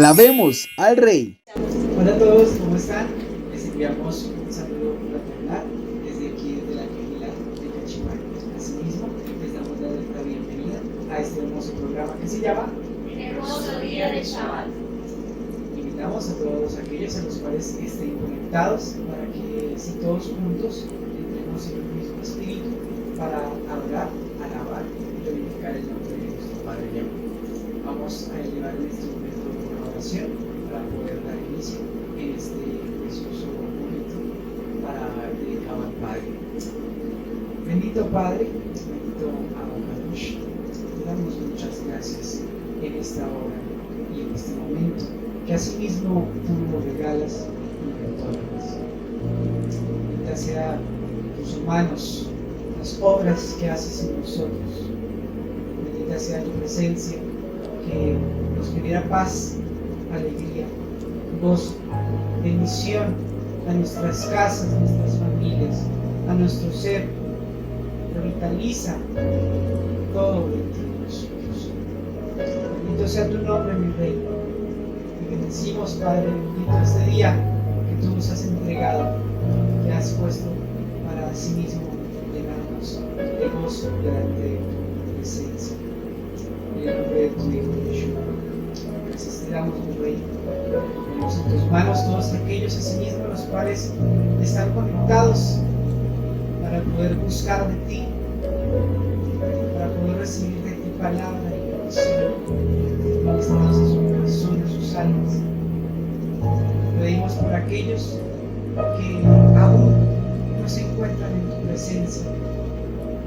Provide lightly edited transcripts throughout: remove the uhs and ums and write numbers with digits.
Alabemos al Rey. Hola a todos, ¿cómo están? Les enviamos un saludo fraternal desde aquí, desde la Quejila de Cachimán. Asimismo, les damos la bienvenida a este hermoso programa que se llama Hermoso día de Shabbat. Invitamos a todos aquellos a los cuales estén conectados para que si todos juntos entremos en el mismo espíritu para adorar, alabar y glorificar el nombre de nuestro Padre y Amo. Vamos a elevar el instrumento de una oración para poder dar inicio en este precioso momento para dedicado al Padre. Bendito Padre, bendito Abacadosh, te damos muchas gracias en esta hora y en este momento que asimismo tú nos regalas y nos otorgas. Bendita sea tus manos, las obras que haces en nosotros. Bendita sea tu presencia que nos genera paz, alegría, gozo, bendición a nuestras casas, a nuestras familias, a nuestro ser. Revitaliza todo dentro de nosotros. Bendito sea tu nombre, mi Rey. Te bendecimos, Padre bendito, este día que tú nos has entregado, que has puesto para sí mismo llenarnos de gozo delante de tu presencia. En el nombre de tu Hijo Yeshua. Gracias te damos, mi Rey. Ponemos en tus manos todos aquellos asimismo los cuales están conectados para poder buscar de ti, para poder recibir de ti palabra y bendición. Ministrados a su corazón, a sus almas. Pedimos por aquellos que aún no se encuentran en tu presencia.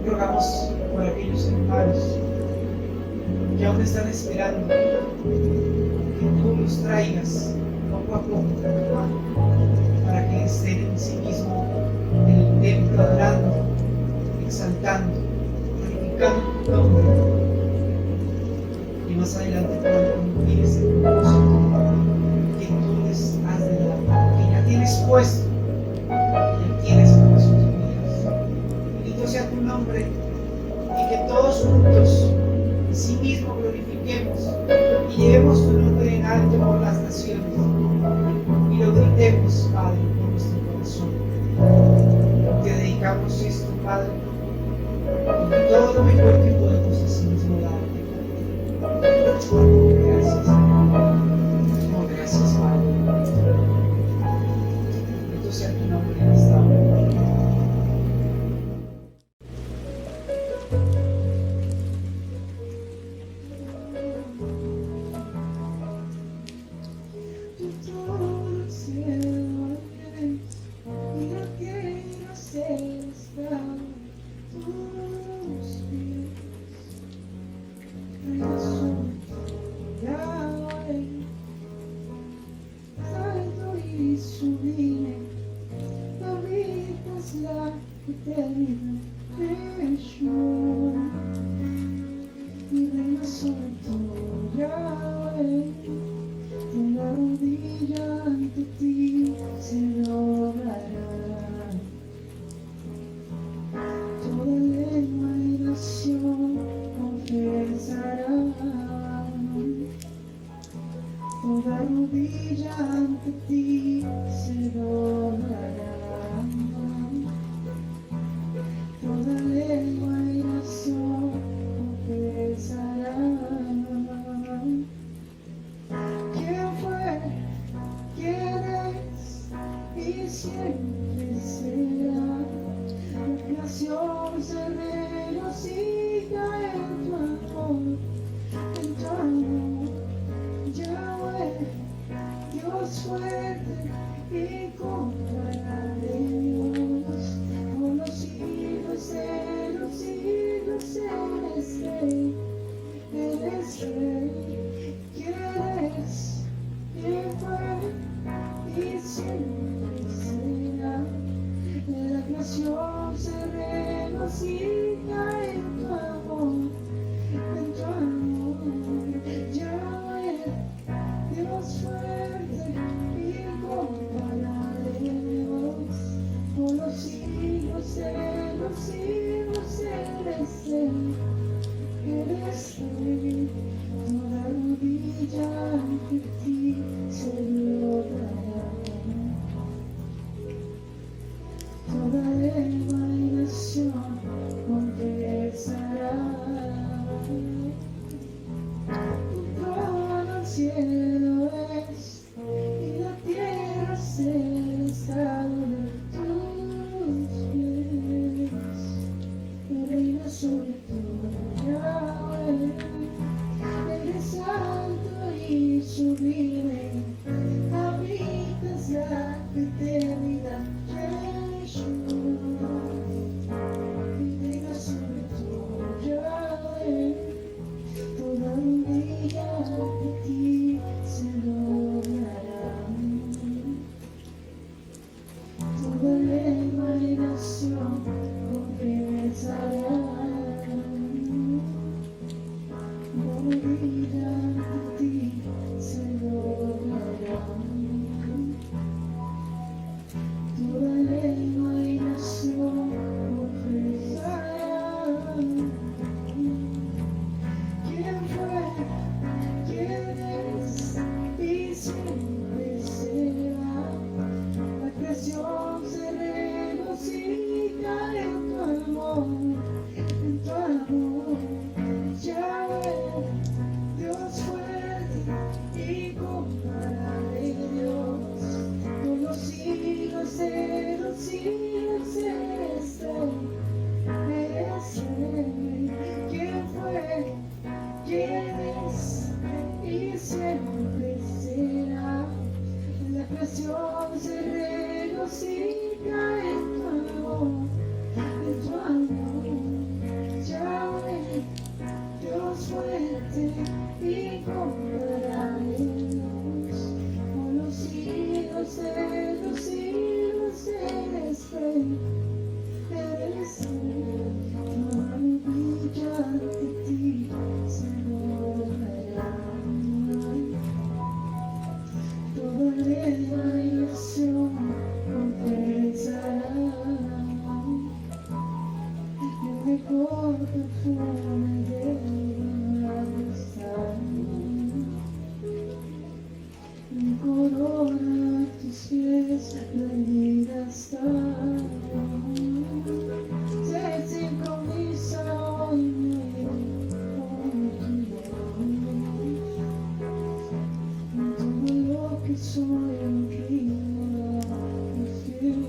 Rogamos por aquellos hermanos que aún están esperando que tú los traigas poco a poco para que estén en sí mismo en el templo adorando, exaltando, glorificando tu nombre y más adelante puedan cumplir ese propósito que tú les has dado, que ya tienes puesto, que ya tienes para sus vidas. Bendito sea tu nombre y que todos juntos en sí mismo glorifiquemos y llevemos tu nombre en alto por las naciones y lo gritemos, Padre, por nuestro corazón. Te dedicamos esto, Padre, y todo lo mejor que podemos así mismo darte. Gracias, oh, gracias, Padre. Bendito sea tu nombre en esta hora. Toda rodilla ante ti se doblará, toda lengua y nación confesará. ¿Quién fue? ¿Quién es? Y siempre será. La creación se regocija en tu amor, en tu amor. Yahweh, Dios fuerte y incomparable Dios, por los siglos de los siglos eres Rey, eres Rey. ¿Quién es? ¿Quién fue? Y siempre será. La creación se regocija en tu amor, en tu amor. Yahweh, Dios fuerte y incomparable Dios, por los siglos de los siglos eres Rey, eres Rey. Toda rodilla ante ti estado de tus pies, reina sobre todo, Yahweh, eres alto y sublime, habitas la eternidad, Yeshua, reina sobre todo, Yahweh, toda rodilla de ti se doblará. Toda lengua y nación confesará, morirá de ti se doblará. Toda lengua y nación confesará. ¿Quién fue? ¿Quién es? Y siempre será. La creación se regocija en tu amor, en tu amor. Yahweh, Dios fuerte, incomparable Dios, por los siglos de los siglos eres Rey, eres Rey. ¿Quién fue? ¿Quién es? Y siempre será. La creación se regocija en tu amor, en tu amor. Yahweh, Dios fuerte, incomparable Dios, por los siglos de los siglos eres Rey, eres Rey. Toda rodilla ante ti se doblará. Toda lengua y nación confesará, el mejor perfume de la amistad. Mi corona a tus pies rendida está. Se sincroniza hoy mi todo lo que soy en vida y fiel,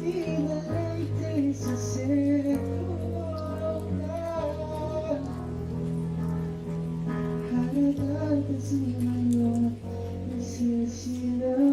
y deleites hacer tu voluntad. Agradarte es mi mayor necesidad.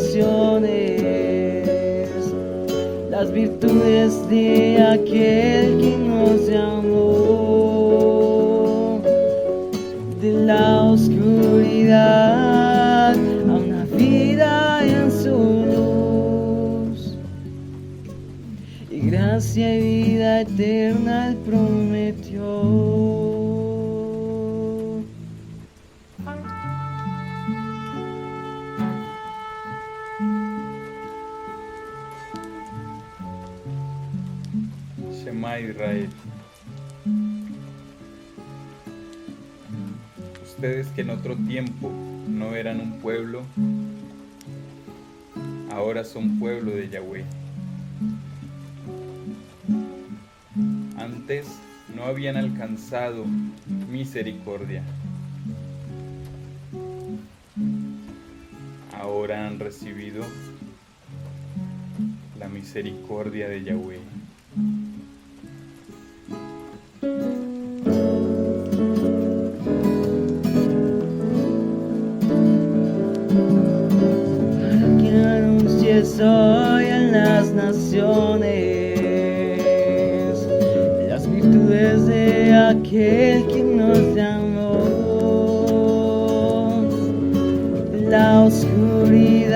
naciones, las virtudes de aquel que nos llamó de la oscuridad a una vida en su luz, y gracia y vida eterna Él prometió. Shema Israel. Ustedes que en otro tiempo no eran un pueblo, ahora son pueblo de Yahweh. Antes no habían alcanzado misericordia, ahora han recibido la misericordia de Yahweh. Que anuncies hoy en las naciones las virtudes de aquel que nos llamó de la oscuridad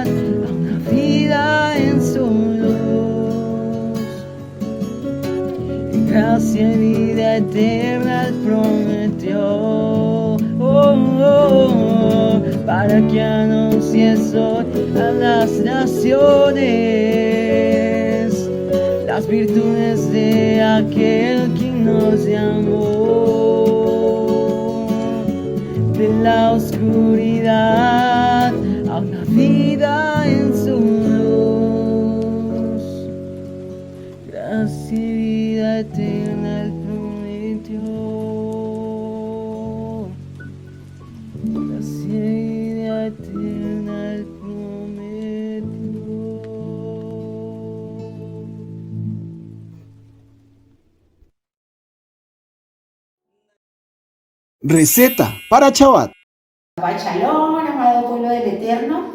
a una vida en su luz, y gracia y vida eterna Él prometió. Para que anuncies hoy a las naciones las virtudes de aquel que nos llamó de la oscuridad a una vida en su luz, gracia y vida eterna Él prometió. Gracia y vida eterna Él prometió. Receta para Shabbat. Shabbat Shalom, amado pueblo del Eterno.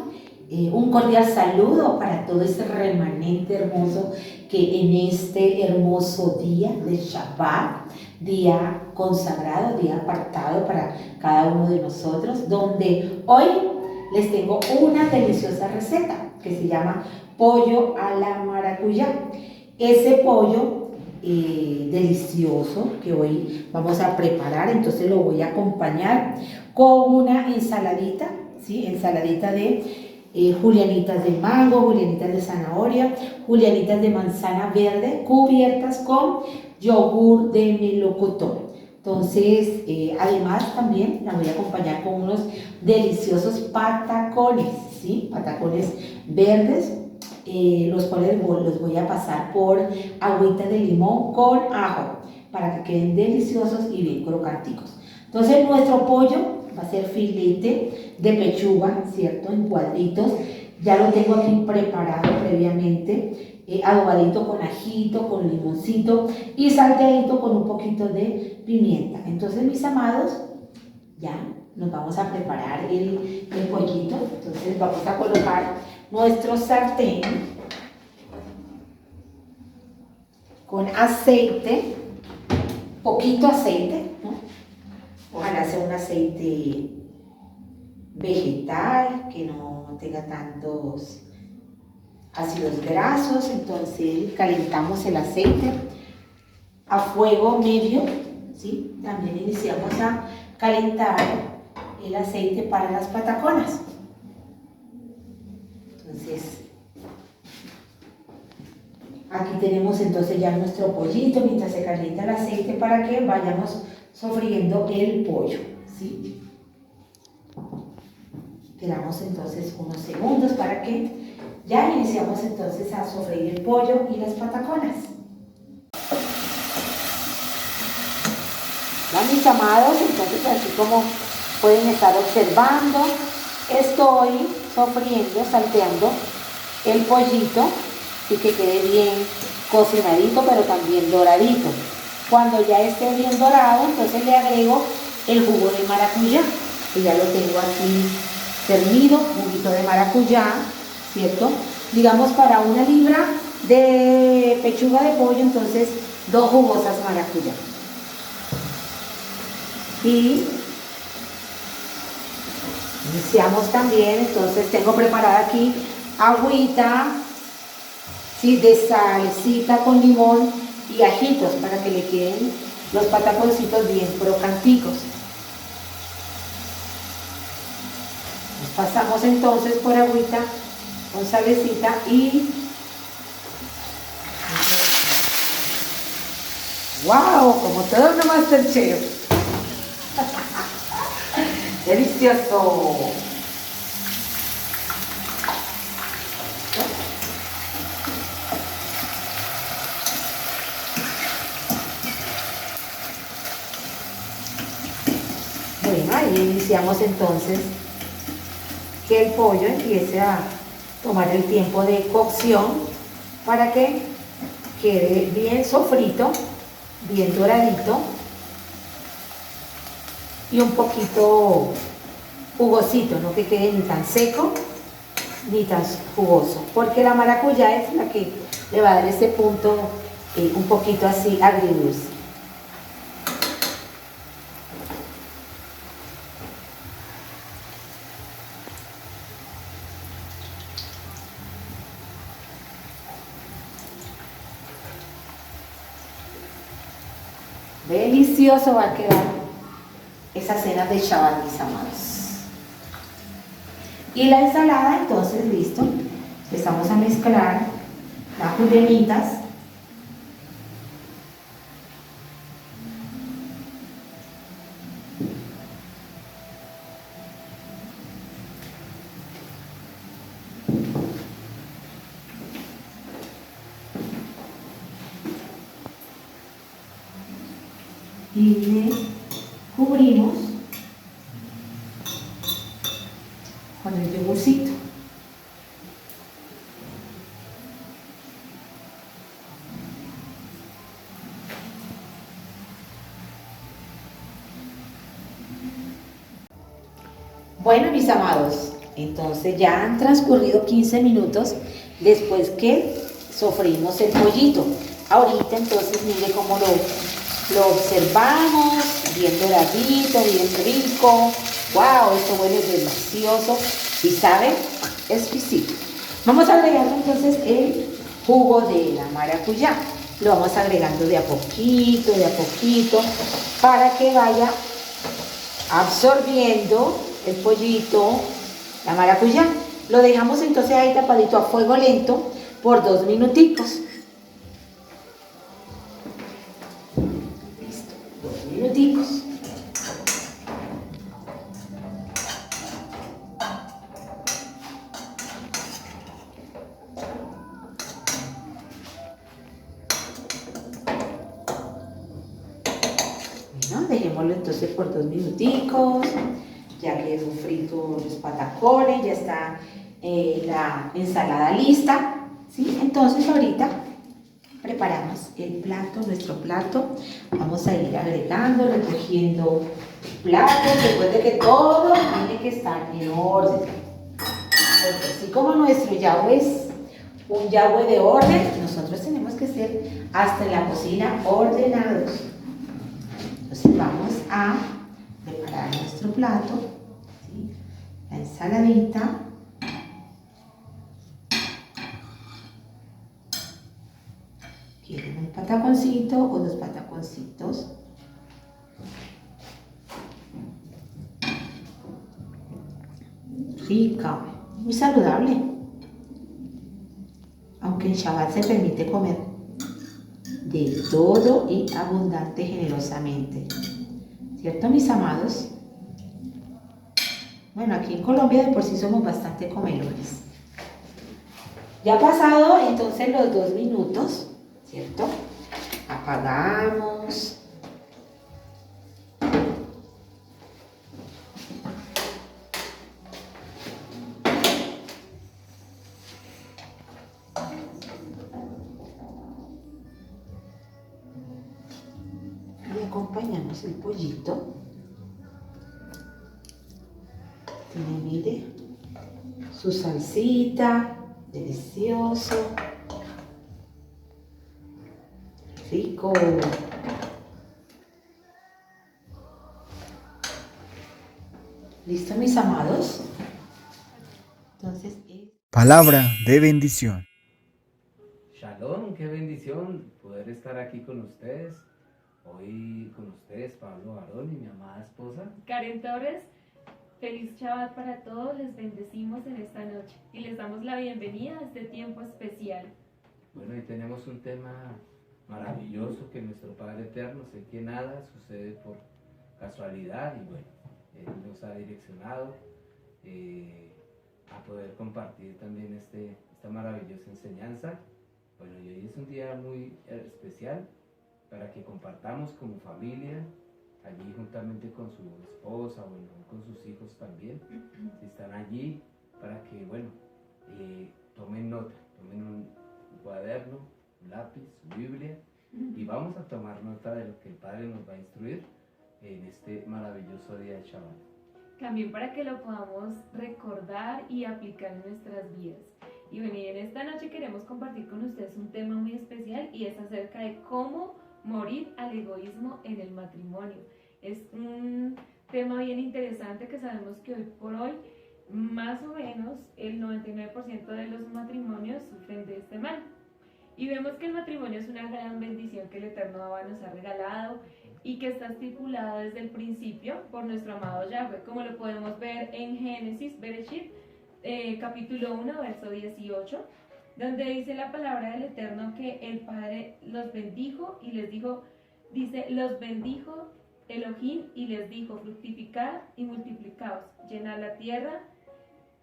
Un cordial saludo para todo este remanente hermoso que en este hermoso día de Shabbat, día consagrado, día apartado para cada uno de nosotros, donde hoy les tengo una deliciosa receta que se llama pollo a la maracuyá. Ese pollo delicioso que hoy vamos a preparar, entonces lo voy a acompañar con una ensaladita, ¿sí? Ensaladita de julianitas de mango, julianitas de zanahoria, julianitas de manzana verde, cubiertas con yogur de melocotón. Entonces, además también la voy a acompañar con unos deliciosos patacones, ¿sí? Patacones verdes, los cuales los voy a pasar por agüita de limón con ajo para que queden deliciosos y bien crocanticos. Entonces, nuestro pollo va a ser filete de pechuga, ¿cierto? En cuadritos. Ya lo tengo aquí preparado previamente, adobadito con ajito, con limoncito y salteadito con un poquito de pimienta. Entonces, mis amados, ya nos vamos a preparar el pollito. Entonces, vamos a colocar nuestro sartén con aceite, poquito aceite, ¿no? Ojalá sea un aceite vegetal, que no tenga tantos ácidos grasos. Entonces calentamos el aceite a fuego medio, ¿sí? También iniciamos a calentar el aceite para las pataconas. Entonces, aquí tenemos entonces ya nuestro pollito mientras se calienta el aceite para que vayamos sofriendo el pollo, ¿sí? Esperamos entonces unos segundos para que ya iniciamos entonces a sofreír el pollo y las pataconas. Ya, mis amados, entonces así como pueden estar observando, estoy sofriendo, salteando el pollito y que quede bien cocinadito, pero también doradito. Cuando ya esté bien dorado, entonces le agrego el jugo de maracuyá, que ya lo tengo aquí servido, muy juguito de maracuyá, ¿cierto? Digamos para 1 libra de pechuga de pollo, entonces 2 jugosas maracuyá. Y iniciamos también, entonces tengo preparada aquí agüita, ¿sí? De salsita con limón y ajitos para que le queden los pataconcitos bien crocanticos. Nos pasamos entonces por agüita con salecita y ¡wow! Como todo un Masterchef. ¡Delicioso! Bueno, ahí iniciamos entonces que el pollo empiece a tomar el tiempo de cocción para que quede bien sofrito, bien doradito y un poquito jugosito, no que quede ni tan seco ni tan jugoso, porque la maracuyá es la que le va a dar ese punto un poquito así agridulce. Delicioso va a quedar esa cena de Shabbat, mis amados. Y la ensalada, entonces, listo. Empezamos a mezclar las judemitas. Y le cubrimos con el yogurcito. Bueno, mis amados, entonces ya han transcurrido 15 minutos después que sofreímos el pollito. Ahorita entonces mire cómo lo observamos, bien doradito, bien rico. ¡Wow! Esto huele delicioso y sabe exquisito. Vamos a agregar entonces el jugo de la maracuyá. Lo vamos agregando de a poquito, para que vaya absorbiendo el pollito, la maracuyá. Lo dejamos entonces ahí tapadito a fuego lento por 2 minuticos. Listo, 2 minuticos. Bueno, dejémoslo entonces por 2 minuticos. Ya quedó frito los patacones, ya está la ensalada lista, ¿sí? Entonces ahorita preparamos el plato, nuestro plato. Vamos a ir agregando, recogiendo platos. Recuerde que todo tiene que estar en orden. Porque así como nuestro Yahweh es un Yahweh de orden, nosotros tenemos que ser hasta en la cocina ordenados. Entonces vamos a preparar nuestro plato, ¿sí? La ensaladita, quieren un pataconcito o 2 pataconcitos, rica, muy saludable, aunque en Shabbat se permite comer de todo y abundante generosamente. ¿Cierto, mis amados? Bueno, aquí en Colombia de por sí somos bastante comelones. Ya ha pasado entonces los 2 minutos, ¿cierto? Apagamos. Y acompañamos el pollito. Tiene, mire, su salsita, delicioso, rico. ¿Listo, mis amados? Entonces, Palabra de bendición. Shalom, qué bendición poder estar aquí con ustedes. Hoy con ustedes, Pablo Barón y mi amada esposa Karen Torres, feliz Shabbat para todos, les bendecimos en esta noche y les damos la bienvenida a este tiempo especial. Bueno, hoy tenemos un tema maravilloso que nuestro Padre Eterno, sé que nada sucede por casualidad y bueno, Él nos ha direccionado a poder compartir también esta maravillosa enseñanza. Bueno, y hoy es un día muy especial para que compartamos como familia, allí juntamente con su esposa, bueno, con sus hijos también, si están allí, para que, bueno, tomen nota, tomen un cuaderno, un lápiz, su Biblia, y vamos a tomar nota de lo que el Padre nos va a instruir en este maravilloso día de Shabbat. También para que lo podamos recordar y aplicar en nuestras vidas. Y bueno, y en esta noche queremos compartir con ustedes un tema muy especial y es acerca de cómo morir al egoísmo en el matrimonio. Es un tema bien interesante que sabemos que hoy por hoy más o menos el 99% de los matrimonios sufren de este mal. Y vemos que el matrimonio es una gran bendición que el Eterno Abba nos ha regalado y que está estipulada desde el principio por nuestro amado Yahweh, como lo podemos ver en Génesis, Bereshit, capítulo 1, verso 18, donde dice la palabra del Eterno que el Padre los bendijo y les dijo, dice, los bendijo Elohim y les dijo, fructificad y multiplicaos, llenad la tierra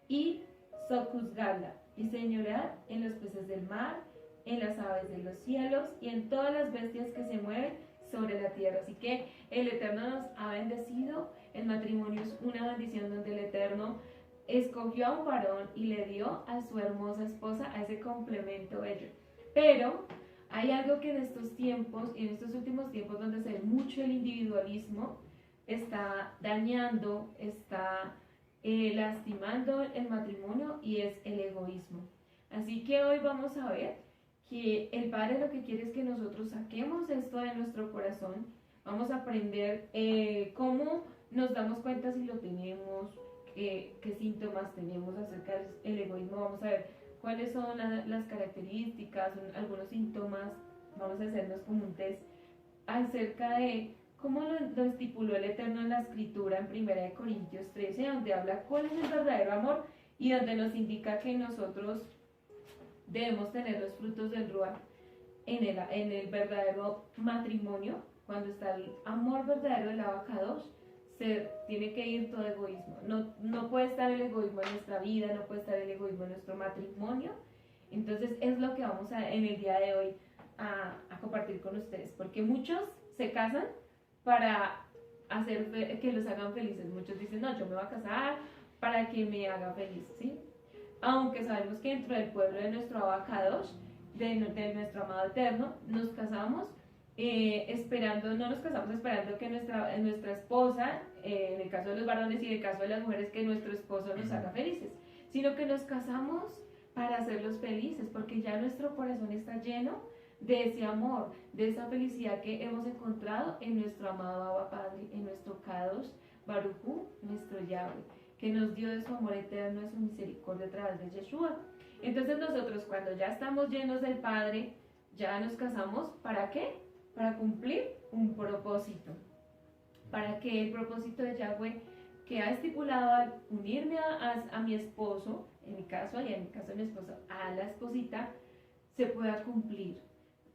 y sojuzgadla, y señorad en los peces del mar, en las aves de los cielos y en todas las bestias que se mueven sobre la tierra. Así que el Eterno nos ha bendecido, el matrimonio es una bendición donde el Eterno escogió a un varón y le dio a su hermosa esposa, a ese complemento bello. Pero hay algo que en estos tiempos, en estos últimos tiempos donde se ve mucho el individualismo, está dañando, está lastimando el matrimonio y es el egoísmo. Así que hoy vamos a ver que el Padre lo que quiere es que nosotros saquemos esto de nuestro corazón. Vamos a aprender cómo nos damos cuenta si lo tenemos, qué síntomas tenemos acerca del egoísmo. Vamos a ver cuáles son las características, algunos síntomas. Vamos a hacernos como un test acerca de cómo lo estipuló el Eterno en la Escritura en 1 Corintios 13, donde habla cuál es el verdadero amor y donde nos indica que nosotros debemos tener los frutos del Ruach en el verdadero matrimonio. Cuando está el amor verdadero del Abacadosh, se tiene que ir todo egoísmo. No puede estar el egoísmo en nuestra vida, no puede estar el egoísmo en nuestro matrimonio. Entonces es lo que vamos en el día de hoy a compartir con ustedes, porque muchos se casan para hacer que los hagan felices. Muchos dicen, no, yo me voy a casar para que me haga feliz, ¿sí? Aunque sabemos que dentro del pueblo de nuestro Abacadosh, de nuestro amado Eterno, nos casamos no nos casamos esperando que nuestra esposa, en el caso de los varones y en el caso de las mujeres, que nuestro esposo nos haga felices, sino que nos casamos para hacerlos felices, porque ya nuestro corazón está lleno de ese amor, de esa felicidad que hemos encontrado en nuestro amado Abba Padre, en nuestro Kadosh Baruj Hu, nuestro Yahweh, que nos dio de su amor eterno, de su misericordia a través de Yeshua. Entonces nosotros, cuando ya estamos llenos del Padre, ya nos casamos, ¿para qué? Para cumplir un propósito, para que el propósito de Yahweh que ha estipulado al unirme a mi esposo, en mi caso y en el caso de mi esposo, a la esposita, se pueda cumplir.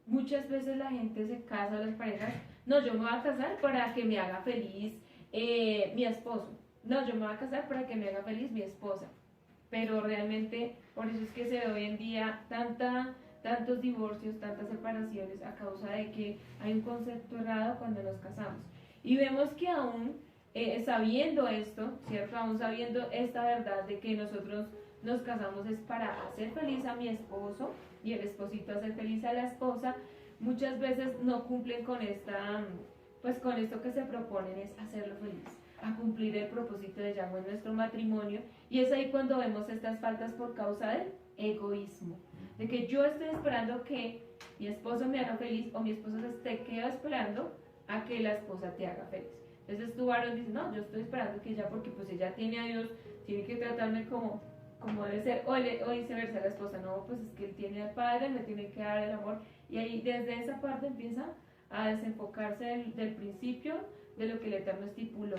Muchas veces la gente se casa, las parejas, no, yo me voy a casar para que me haga feliz mi esposo, no, yo me voy a casar para que me haga feliz mi esposa, pero realmente por eso es que se ve hoy en día tantos divorcios, tantas separaciones a causa de que hay un concepto errado cuando nos casamos. Y vemos que aún sabiendo esto, ¿cierto? Aún sabiendo esta verdad de que nosotros nos casamos es para hacer feliz a mi esposo y el esposito hacer feliz a la esposa, muchas veces no cumplen con con esto que se proponen, es hacerlo feliz. a cumplir el propósito de Yahweh en nuestro matrimonio. Y es ahí cuando vemos estas faltas por causa del egoísmo, de que yo estoy esperando que mi esposo me haga feliz, o mi esposo se queda esperando a que la esposa te haga feliz. Entonces tú, varón, dices, no, yo estoy esperando que ella, porque pues ella tiene a Dios, tiene que tratarme como debe ser, o viceversa, la esposa, no, pues es que él tiene al Padre, me tiene que dar el amor. Y ahí desde esa parte empieza a desenfocarse del principio de lo que el Eterno estipuló,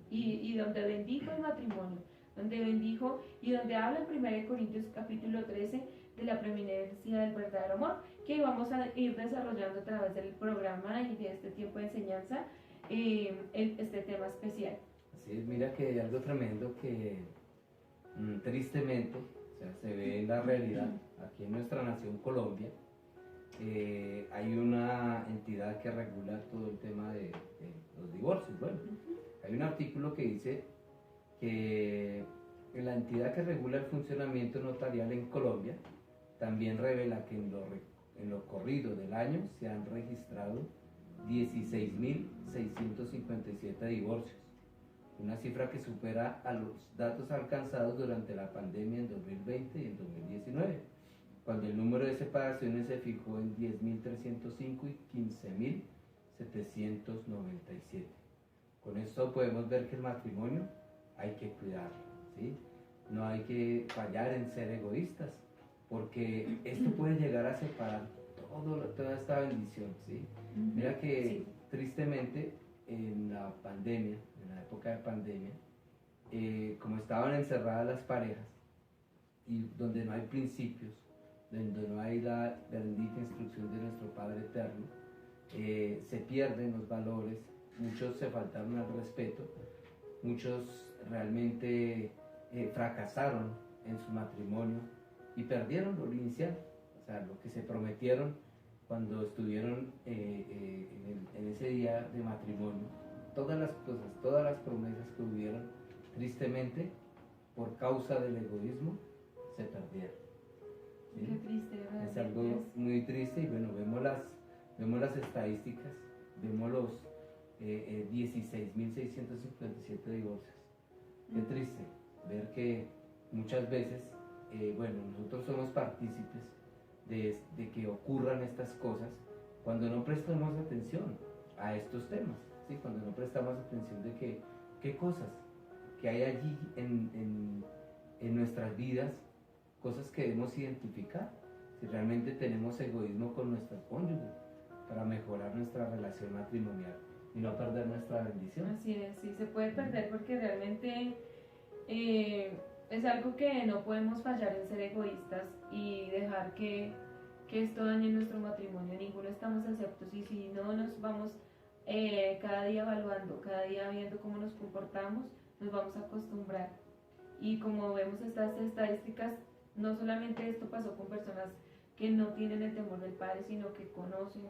y donde bendijo el matrimonio, donde bendijo y donde habla en 1 Corintios capítulo 13 de la preeminencia del verdadero amor, que vamos a ir desarrollando a través del programa y de este tiempo de enseñanza, este tema especial. Así es, mira que hay algo tremendo que tristemente, o sea, se ve en la realidad, aquí en nuestra nación Colombia, hay una entidad que regula todo el tema de los divorcios. Bueno, hay un artículo que dice que la entidad que regula el funcionamiento notarial en Colombia también revela que en lo corrido del año se han registrado 16.657 divorcios, una cifra que supera a los datos alcanzados durante la pandemia en 2020 y en 2019, cuando el número de separaciones se fijó en 10.305 y 15.797. Con esto podemos ver que el matrimonio hay que cuidarlo, ¿sí? No hay que fallar en ser egoístas, porque esto puede llegar a separar toda esta bendición, ¿sí? Mira que tristemente en la pandemia, en la época de pandemia, como estaban encerradas las parejas y donde no hay principios, donde no hay la bendita instrucción de nuestro Padre Eterno, se pierden los valores, muchos se faltaron al respeto, muchos realmente fracasaron en su matrimonio y perdieron lo inicial, o sea, lo que se prometieron cuando estuvieron en ese día de matrimonio. Todas las cosas, todas las promesas que hubieron, tristemente, por causa del egoísmo, se perdieron. ¿Sí? Qué triste, ¿verdad? Es algo muy triste, y bueno, vemos las estadísticas, vemos los 16.657 divorcios. Qué triste ver que muchas veces, bueno, nosotros somos partícipes de que ocurran estas cosas cuando no prestamos atención a estos temas, ¿sí? Cuando no prestamos atención de qué cosas que hay allí en nuestras vidas, cosas que debemos identificar, si realmente tenemos egoísmo con nuestro cónyuge para mejorar nuestra relación matrimonial y no perder nuestra bendición. Así es, sí, se puede perder porque realmente es algo que no podemos fallar en ser egoístas y dejar que esto dañe nuestro matrimonio. Ninguno estamos exceptos, y si no nos vamos cada día evaluando, cada día viendo cómo nos comportamos, nos vamos a acostumbrar. Y como vemos estas estadísticas, no solamente esto pasó con personas que no tienen el temor del Padre, sino que conocen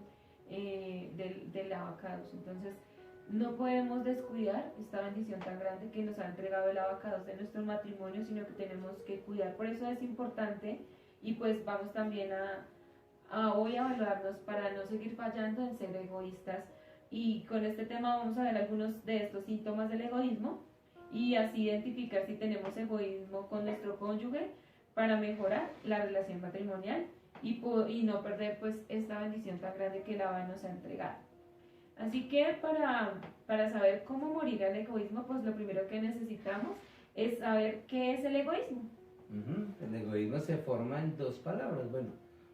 del abacados. Entonces no podemos descuidar esta bendición tan grande que nos ha entregado el abacados de nuestro matrimonio, sino que tenemos que cuidar. Por eso es importante, y pues vamos también a hoy a evaluarnos para no seguir fallando en ser egoístas. Y con este tema vamos a ver algunos de estos síntomas del egoísmo y así identificar si tenemos egoísmo con nuestro cónyuge para mejorar la relación matrimonial y no perder pues esta bendición tan grande que la nos ha entregado. Así que para saber cómo morir al egoísmo, pues lo primero que necesitamos es saber qué es el egoísmo. El egoísmo se forma en dos palabras. Bueno,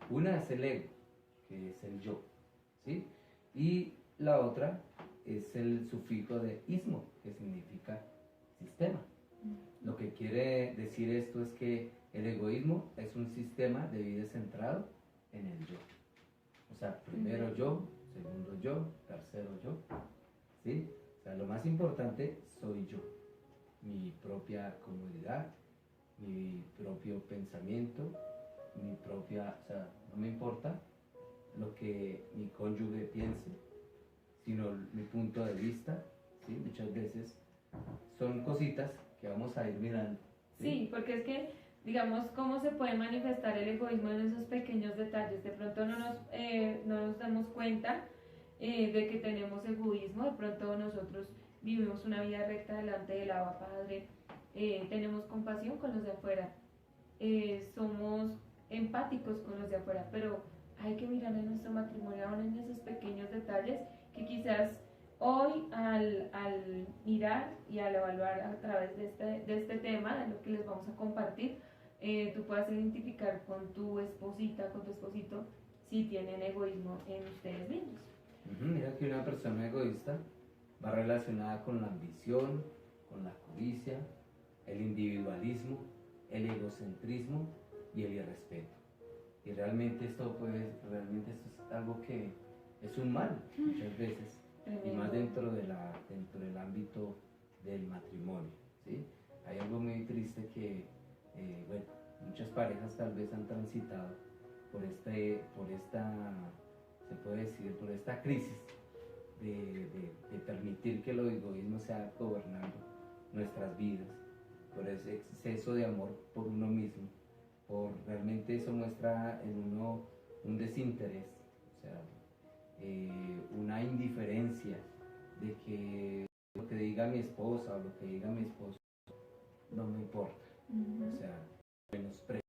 una es el ego, que es el yo, ¿sí? Y la otra es el sufijo de ismo, que significa sistema. Lo que quiere decir esto es que el egoísmo es un sistema de vida centrado en el yo. O sea, primero yo, segundo yo, tercero yo, ¿sí? O sea, lo más importante soy yo, mi propia comodidad, mi propio pensamiento, mi propia, o sea, no me importa lo que mi cónyuge piense, sino mi punto de vista, ¿sí? Muchas veces son cositas que vamos a ir mirando. Sí, porque es que, digamos, cómo se puede manifestar el egoísmo en esos pequeños detalles. De pronto no nos damos cuenta de que tenemos egoísmo, de pronto nosotros vivimos una vida recta delante del Abba Padre, tenemos compasión con los de afuera, somos empáticos con los de afuera, pero hay que mirar en nuestro matrimonio aún en esos pequeños detalles que quizás hoy al mirar y al evaluar a través de este tema, de lo que les vamos a compartir, tú puedas identificar con tu esposita, con tu esposito, si tienen egoísmo en ustedes mismos. Mira que una persona egoísta va relacionada con la ambición, con la codicia, el individualismo, el egocentrismo y el irrespeto. Y realmente esto es algo que es un mal muchas veces, y más dentro del ámbito del matrimonio, ¿sí? Hay algo muy triste que, bueno, muchas parejas tal vez han transitado por esta, se puede decir, por esta crisis de permitir que el egoísmo sea gobernando nuestras vidas, por ese exceso de amor por uno mismo, por realmente eso muestra en uno un desinterés, o sea, una indiferencia de que lo que diga mi esposa o lo que diga mi esposo no me importa, o sea, menosprecio.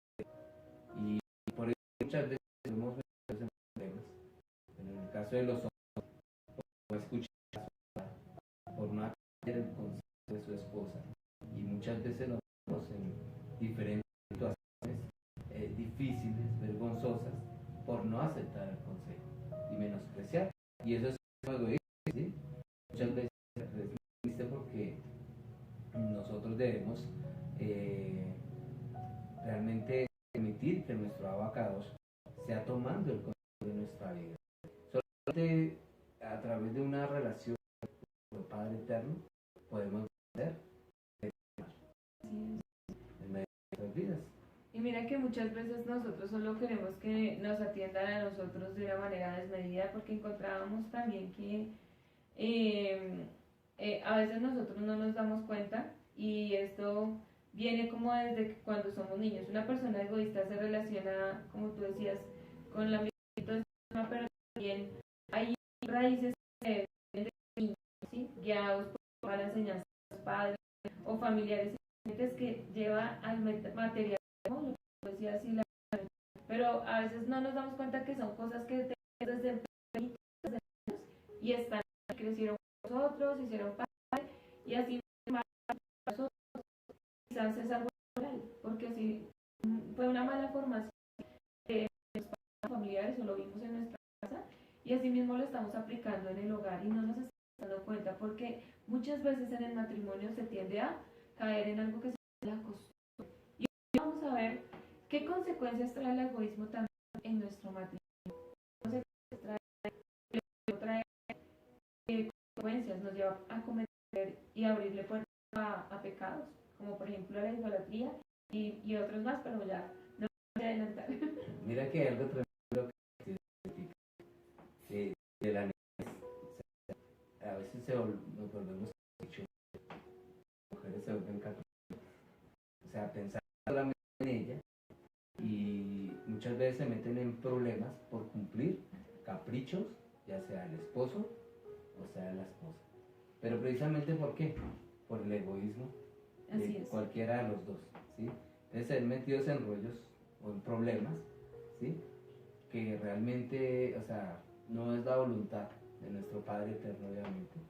Y por eso muchas veces hemos metido en problemas. En el caso de los hombres, por escuchar por no atender el consejo de su esposa, y muchas veces nos vemos en diferentes situaciones difíciles, vergonzosas, por no aceptar el consejo y menospreciar. Y eso es egoísmo, ¿sí? Muchas veces es triste porque nosotros debemos realmente permitir que nuestro abacados sea tomando el control de nuestra vida. Solamente a través de una relación con el Padre Eterno podemos hacer en medio de nuestras vidas. Y mira que muchas veces nosotros solo queremos que nos atiendan a nosotros de una manera desmedida, porque encontrábamos también que a veces nosotros no nos damos cuenta, y esto viene como desde que cuando somos niños. Una persona egoísta se relaciona, como tú decías, con la misma, pero también hay raíces de niños, ¿sí? Guiados por la enseñanza de los padres o familiares que lleva al material, ¿no? Lo que decía así, pero a veces no nos damos cuenta que son cosas que tenemos desde pequeñitos y están, crecieron con nosotros, hicieron parte, y así nosotros quizás es algo moral, porque si fue una mala formación de nuestros familiares o lo vimos en nuestra casa, y así mismo lo estamos aplicando en el hogar y no nos estamos dando cuenta, porque muchas veces en el matrimonio se tiende a caer en algo que se llama la costumbre. Y hoy vamos a ver qué consecuencias trae el egoísmo también en nuestro matrimonio. ¿Qué consecuencias nos lleva a cometer y abrirle puertas a pecados, como por ejemplo la idolatría y otros más, pero ya no voy a adelantar? Mira que algo tremendo que se identifica de la niñez, a veces nos volvemos hechos, mujeres se vuelven católicas, o sea, pensar solamente en ella, y muchas veces se meten en problemas por cumplir caprichos, ya sea el esposo o sea la esposa. Pero precisamente ¿por qué? Por el egoísmo de cualquiera de los dos, ¿sí? Entonces ser metidos en rollos o en problemas, ¿sí? Que realmente, o sea, no es la voluntad de nuestro Padre Eterno, obviamente.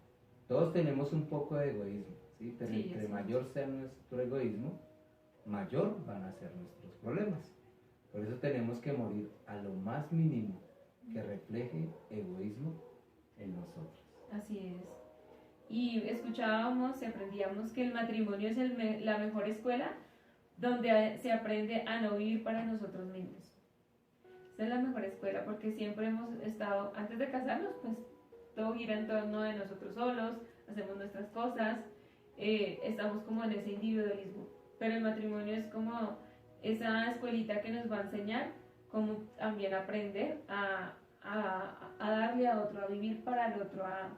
Todos tenemos un poco de egoísmo, ¿sí? Pero entre mayor sea nuestro egoísmo, mayor van a ser nuestros problemas. Por eso tenemos que morir a lo más mínimo que refleje egoísmo en nosotros. Así es. Y escuchábamos y aprendíamos que el matrimonio es la mejor escuela donde se aprende a no vivir para nosotros mismos. Esta es la mejor escuela, porque siempre hemos estado, antes de casarnos, pues todo gira en torno de nosotros solos, hacemos nuestras cosas, estamos como en ese individualismo. Pero el matrimonio es como esa escuelita que nos va a enseñar cómo también aprender a darle a otro, a vivir para el otro, a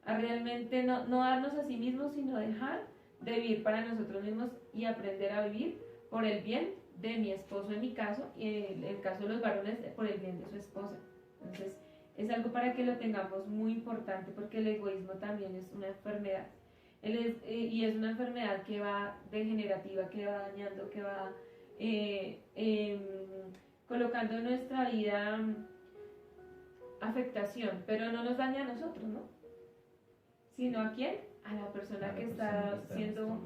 realmente no darnos a sí mismos, sino dejar de vivir para nosotros mismos y aprender a vivir por el bien de mi esposo en mi caso, y en el caso de los varones por el bien de su esposa. Entonces es algo para que lo tengamos muy importante, porque el egoísmo también es una enfermedad. Y es una enfermedad que va degenerativa, que va dañando, que va colocando en nuestra vida afectación, pero no nos daña a nosotros, ¿no? Sino a quién, a la persona que está siendo,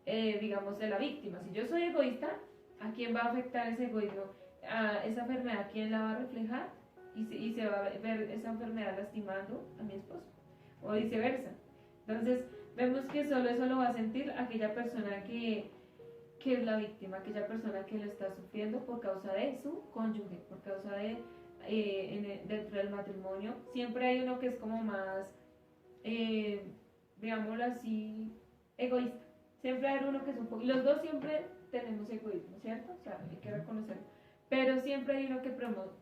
digamos, de la víctima. Si yo soy egoísta, ¿a quién va a afectar ese egoísmo? A esa enfermedad, ¿quién la va a reflejar? Y se va a ver esa enfermedad lastimando a mi esposo, o viceversa. Entonces, vemos que solo eso lo va a sentir aquella persona que es la víctima, aquella persona que lo está sufriendo por causa de su cónyuge, por causa de, dentro del matrimonio. Siempre hay uno que es como más, digámoslo así, egoísta. Siempre hay uno que es un poco, los dos siempre tenemos egoísmo, ¿cierto? O sea, hay que reconocerlo. Pero siempre hay uno que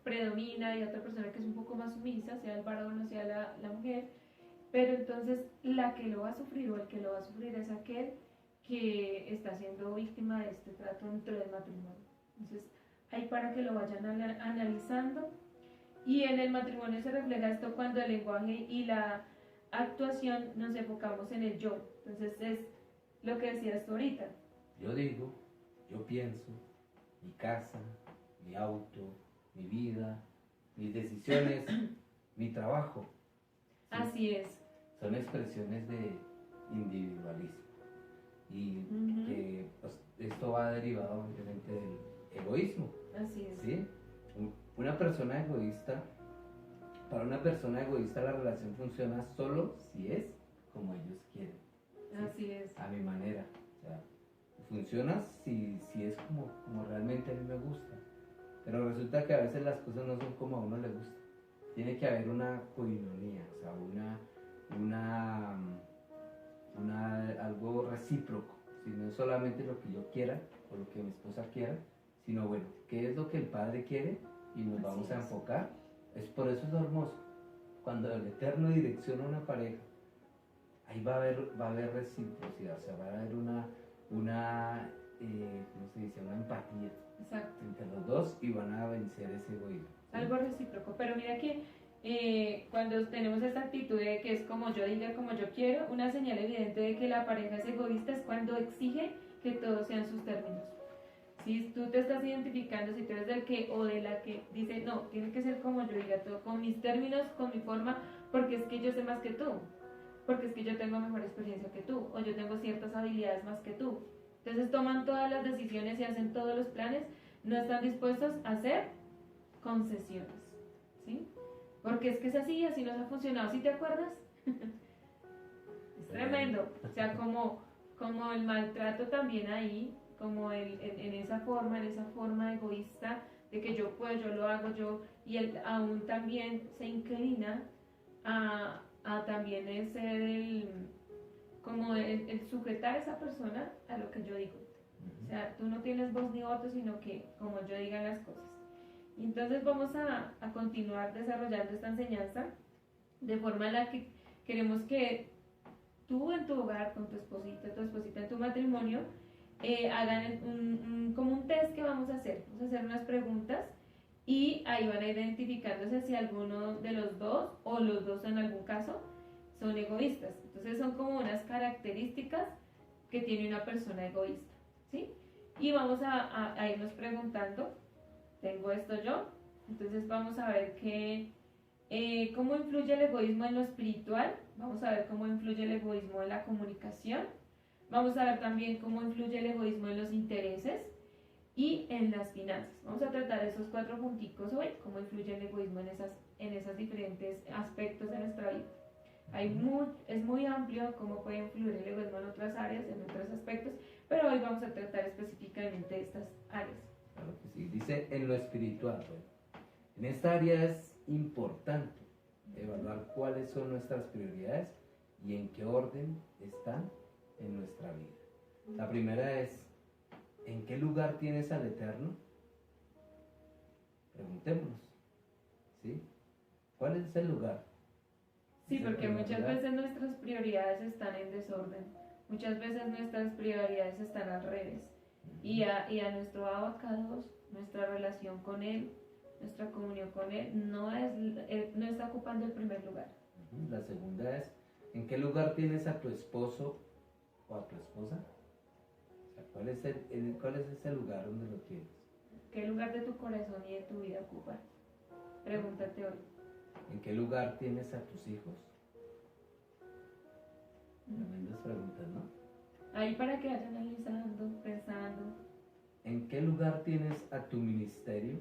predomina y otra persona que es un poco más sumisa, sea el varón o sea la mujer. Pero entonces la que lo va a sufrir o el que lo va a sufrir es aquel que está siendo víctima de este trato dentro del matrimonio. Entonces, hay para que lo vayan analizando. Y en el matrimonio se refleja esto cuando el lenguaje y la actuación nos enfocamos en el yo. Entonces, es lo que decías tú ahorita. Yo digo, yo pienso, mi casa, mi auto, mi vida, mis decisiones, mi trabajo. ¿Sí? Así es. Son expresiones de individualismo. Y pues, esto va derivado obviamente del egoísmo. Así es. ¿Sí? Una persona egoísta, para una persona egoísta la relación funciona solo si es como ellos quieren. ¿Sí? Así es. A mi manera. O sea, funciona si es como realmente a mí me gusta. Pero resulta que a veces las cosas no son como a uno le gusta. Tiene que haber una coinonía, o sea, algo recíproco, si no es solamente lo que yo quiera o lo que mi esposa quiera, sino bueno, qué es lo que el Padre quiere y nos vamos a enfocar. Es por eso es hermoso. Cuando el Eterno direcciona a una pareja, ahí va a haber reciprocidad, o sea, va a haber una ¿cómo se dice? Una empatía. Exacto. Entre los dos y van a vencer ese egoísmo. ¿Sí? Algo recíproco, pero mira que cuando tenemos esta actitud de que es como yo diga, como yo quiero, una señal evidente de que la pareja es egoísta es cuando exige que todo sean sus términos. Si tú te estás identificando, si tú eres del que o de la que dice, no, tiene que ser como yo diga, todo con mis términos, con mi forma, porque es que yo sé más que tú, porque es que yo tengo mejor experiencia que tú, o yo tengo ciertas habilidades más que tú. Entonces toman todas las decisiones y hacen todos los planes, no están dispuestos a hacer concesiones, ¿sí? Porque es que es así nos ha funcionado, ¿sí te acuerdas? Es tremendo, o sea, como el maltrato también ahí, como en esa forma egoísta de que yo puedo, yo lo hago, y él aún también se inclina a también ser el sujetar a esa persona a lo que yo digo. O sea, tú no tienes voz ni voto, sino que como yo diga las cosas. Y entonces vamos a continuar desarrollando esta enseñanza de forma en la que queremos que tú en tu hogar, con tu esposita en tu matrimonio, hagan como un test que vamos a hacer. Vamos a hacer unas preguntas y ahí van a identificándose si alguno de los dos o los dos en algún caso son egoístas. Entonces son como unas características que tiene una persona egoísta, ¿sí? Y vamos a irnos preguntando, ¿tengo esto yo? Entonces vamos a ver cómo influye el egoísmo en lo espiritual, vamos a ver cómo influye el egoísmo en la comunicación, vamos a ver también cómo influye el egoísmo en los intereses y en las finanzas. Vamos a tratar esos 4 punticos hoy, cómo influye el egoísmo en esas diferentes aspectos de nuestra vida. Es muy amplio cómo puede influir el egoísmo en otras áreas, en otros aspectos, pero hoy vamos a tratar específicamente estas áreas. Claro que sí, dice en lo espiritual. Bueno, en esta área es importante evaluar cuáles son nuestras prioridades y en qué orden están en nuestra vida. La primera es, ¿en qué lugar tienes al Eterno? Preguntémonos, ¿sí? ¿Cuál es el lugar? Sí, porque muchas veces nuestras prioridades están en desorden, muchas veces nuestras prioridades están al revés, y a nuestro abacados, nuestra relación con Él, nuestra comunión con Él, no está ocupando el primer lugar. La segunda es, ¿en qué lugar tienes a tu esposo o a tu esposa? O sea, ¿cuál es ese lugar donde lo tienes? ¿Qué lugar de tu corazón y de tu vida ocupa? Pregúntate hoy. ¿En qué lugar tienes a tus hijos? Tremendas preguntas, ¿no? Ahí para que vayan analizando, pensando. ¿En qué lugar tienes a tu ministerio?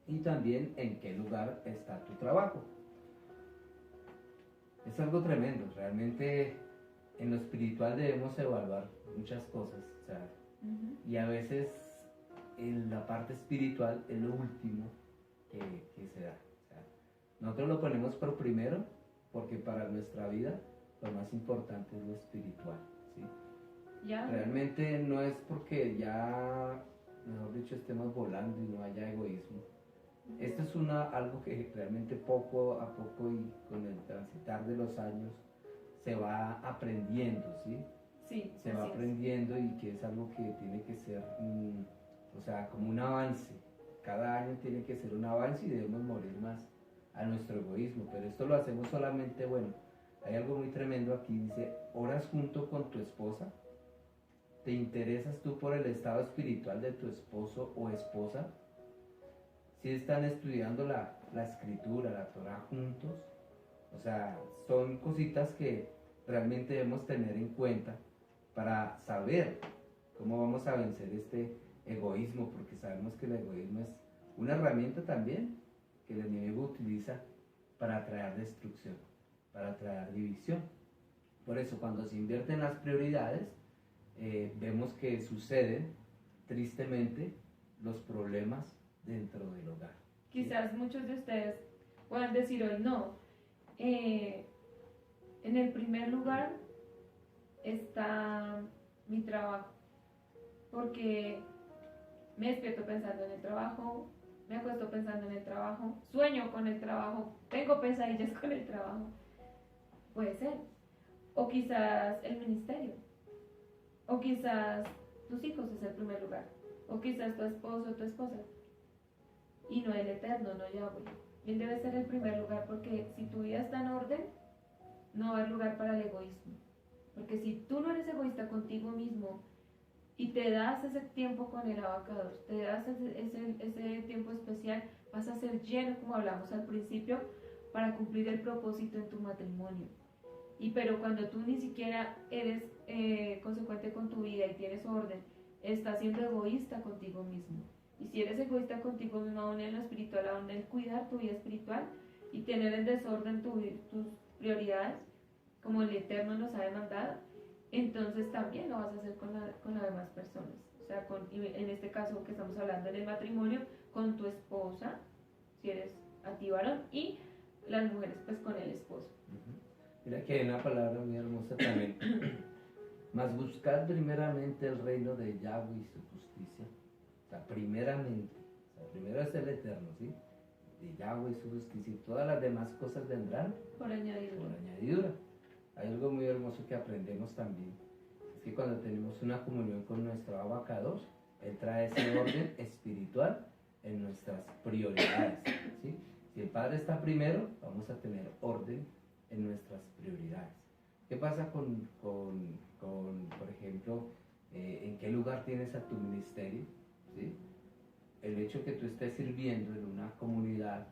Y también en qué lugar está tu trabajo. Es algo tremendo, realmente en lo espiritual debemos evaluar muchas cosas, o sea, y a veces en la parte espiritual es lo último que se da. O sea, nosotros lo ponemos por primero porque para nuestra vida lo más importante es lo espiritual, ¿sí? Ya. Realmente no es porque ya, mejor dicho, estemos volando y no haya egoísmo. Esto es algo que realmente poco a poco y con el transitar de los años se va aprendiendo, ¿sí? Sí, Se va así es. aprendiendo y que es algo que tiene que ser, o sea, como un avance. Cada año tiene que ser un avance y debemos morir más a nuestro egoísmo, pero esto lo hacemos solamente, bueno, hay algo muy tremendo aquí, dice, oras junto con tu esposa, ¿te interesas tú por el estado espiritual de tu esposo o esposa? Si están estudiando la escritura, la Torah juntos, o sea, son cositas que realmente debemos tener en cuenta para saber cómo vamos a vencer este egoísmo, porque sabemos que el egoísmo es una herramienta también que el enemigo utiliza para traer destrucción, para traer división. Por eso cuando se invierten las prioridades, vemos que suceden tristemente los problemas dentro del hogar. Quizás muchos de ustedes puedan decir hoy no. En el primer lugar está mi trabajo, porque me despierto pensando en el trabajo, me acuesto pensando en el trabajo, sueño con el trabajo, tengo pesadillas con el trabajo. Puede ser. O quizás el ministerio, o quizás tus hijos es el primer lugar, o quizás tu esposo o tu esposa, y no el Eterno, no Yahweh. Él debe ser el primer lugar, porque si tu vida está en orden, no va a haber lugar para el egoísmo. Porque si tú no eres egoísta contigo mismo y te das ese tiempo con el abacador, te das ese tiempo especial, vas a ser lleno, como hablamos al principio, para cumplir el propósito en tu matrimonio. Pero cuando tú ni siquiera eres consecuente con tu vida y tienes orden, estás siendo egoísta contigo mismo. Y si eres egoísta contigo mismo, aún en lo espiritual, aún en cuidar tu vida espiritual y tener en desorden tus prioridades, como el Eterno nos ha demandado, entonces también lo vas a hacer con las demás personas. O sea, en este caso que estamos hablando en el matrimonio, con tu esposa, si eres a ti varón, y las mujeres pues con el esposo. Mira que hay una palabra muy hermosa también. Mas buscad primeramente el reino de Yahweh y su justicia. O sea, primeramente. O sea, primero es el Eterno, ¿sí? De Yahweh y su justicia. Y todas las demás cosas vendrán Por añadidura. por añadidura. Hay algo muy hermoso que aprendemos también. Es que cuando tenemos una comunión con nuestro Abacados, Él trae ese orden espiritual en nuestras prioridades, ¿sí? Si el Padre está primero, vamos a tener orden en nuestras prioridades. ¿Qué pasa por ejemplo, en qué lugar tienes a tu ministerio? ¿Sí? El hecho de que tú estés sirviendo en una comunidad,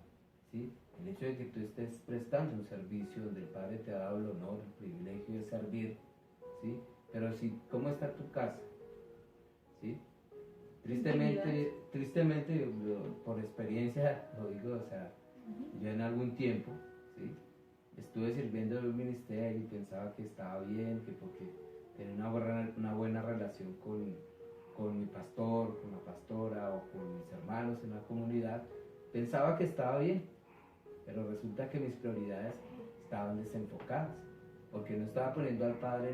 ¿sí? El hecho de que tú estés prestando un servicio donde el Padre te ha dado el honor, el privilegio de servir, ¿sí? Pero si, ¿cómo está tu casa? ¿Sí? Tristemente, por experiencia, lo digo, o sea, yo en algún tiempo, ¿sí? Estuve sirviendo en un ministerio y pensaba que estaba bien, que porque tenía una buena relación con mi pastor, con la pastora o con mis hermanos en la comunidad, pensaba que estaba bien, pero resulta que mis prioridades estaban desenfocadas, porque no estaba poniendo al Padre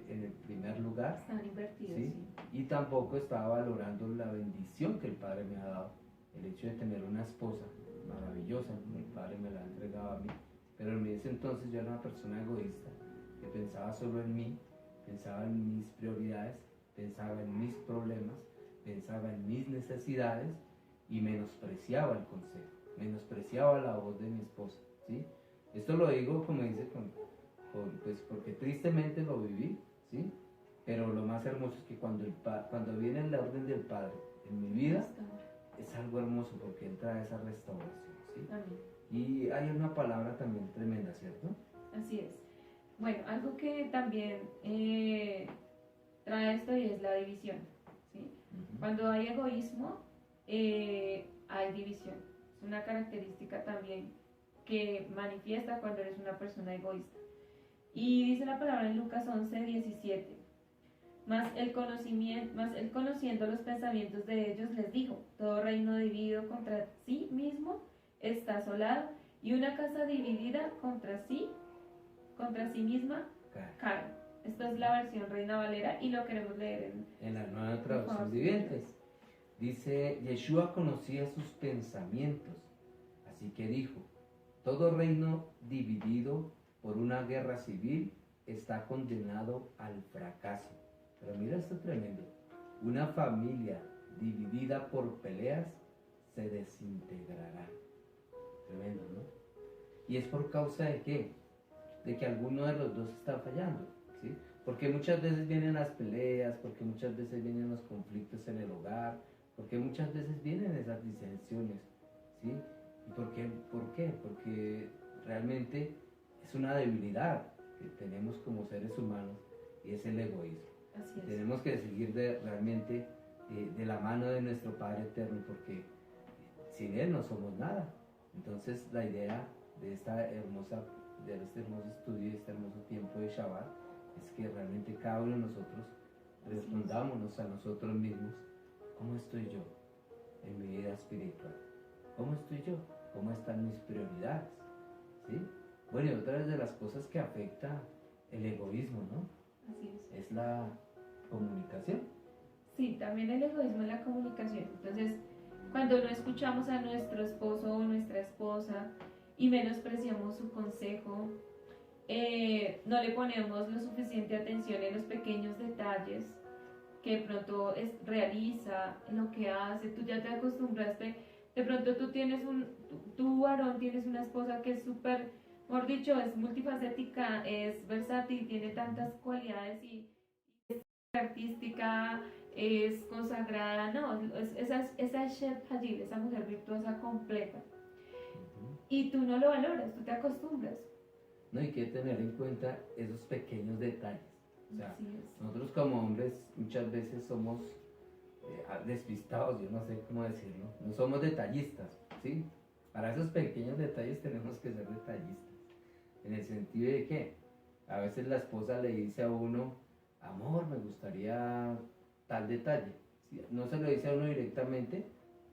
en el primer lugar. Están invertidos, ¿sí? Y tampoco estaba valorando la bendición que el Padre me ha dado, el hecho de tener una esposa maravillosa, como el Padre me la ha entregado a mí. Pero en ese entonces yo era una persona egoísta, que pensaba solo en mí, pensaba en mis prioridades, pensaba en mis problemas, pensaba en mis necesidades y menospreciaba el consejo, menospreciaba la voz de mi esposa, ¿sí? Esto lo digo, como dice, pues porque tristemente lo viví, ¿sí? Pero lo más hermoso es que cuando viene la orden del Padre en mi vida, es algo hermoso porque entra esa restauración, ¿sí? Amén. Y hay una palabra también tremenda, ¿cierto? Así es. Bueno, algo que también trae esto y es la división, ¿sí? Ujú. Cuando hay egoísmo, hay división. Es una característica también que manifiesta cuando eres una persona egoísta. Y dice la palabra en Lucas 11:17. Mas él conociendo los pensamientos de ellos les dijo: todo reino dividido contra sí mismo está asolado, y una casa dividida contra sí misma cae. Esta es la versión Reina Valera y lo queremos leer En la nueva por traducción favor, vivientes. Dice, Yeshua conocía sus pensamientos, así que dijo, todo reino dividido por una guerra civil está condenado al fracaso. Pero mira esto tremendo, una familia dividida por peleas se desintegrará. Tremendo, ¿no? ¿Y es por causa de qué? De que alguno de los dos está fallando, ¿sí? Porque muchas veces vienen las peleas, porque muchas veces vienen los conflictos en el hogar, porque muchas veces vienen esas disensiones, ¿sí? ¿Y por qué? Porque realmente es una debilidad que tenemos como seres humanos y es el egoísmo. Así es. Tenemos que seguir realmente de la mano de nuestro Padre Eterno porque sin Él no somos nada. Entonces la idea de este hermoso estudio, este hermoso tiempo de Shabbat, es que realmente cada uno de nosotros respondámonos a nosotros mismos, ¿cómo estoy yo en mi vida espiritual? ¿Cómo estoy yo? ¿Cómo están mis prioridades? ¿Sí? Bueno, y otra de las cosas que afecta el egoísmo, ¿no? Así es. Es la comunicación. Sí, también el egoísmo en la comunicación. Entonces, cuando no escuchamos a nuestro esposo o nuestra esposa y menospreciamos su consejo, no le ponemos lo suficiente atención en los pequeños detalles que de pronto realiza, en lo que hace, tú ya te acostumbraste, de pronto tú varón tienes una esposa que es súper, mejor dicho, es multifacética, es versátil, tiene tantas cualidades y es artística, es consagrada, no, esa Shet Hagil, esa mujer virtuosa completa. Y tú no lo valoras, tú te acostumbras. No hay que tener en cuenta esos pequeños detalles. O sea, Así es. nosotros como hombres muchas veces somos despistados, yo no sé cómo decirlo, no somos detallistas, ¿sí? Para esos pequeños detalles tenemos que ser detallistas. En el sentido de que a veces la esposa le dice a uno, amor, me gustaría tal detalle. ¿Sí? No se lo dice a uno directamente,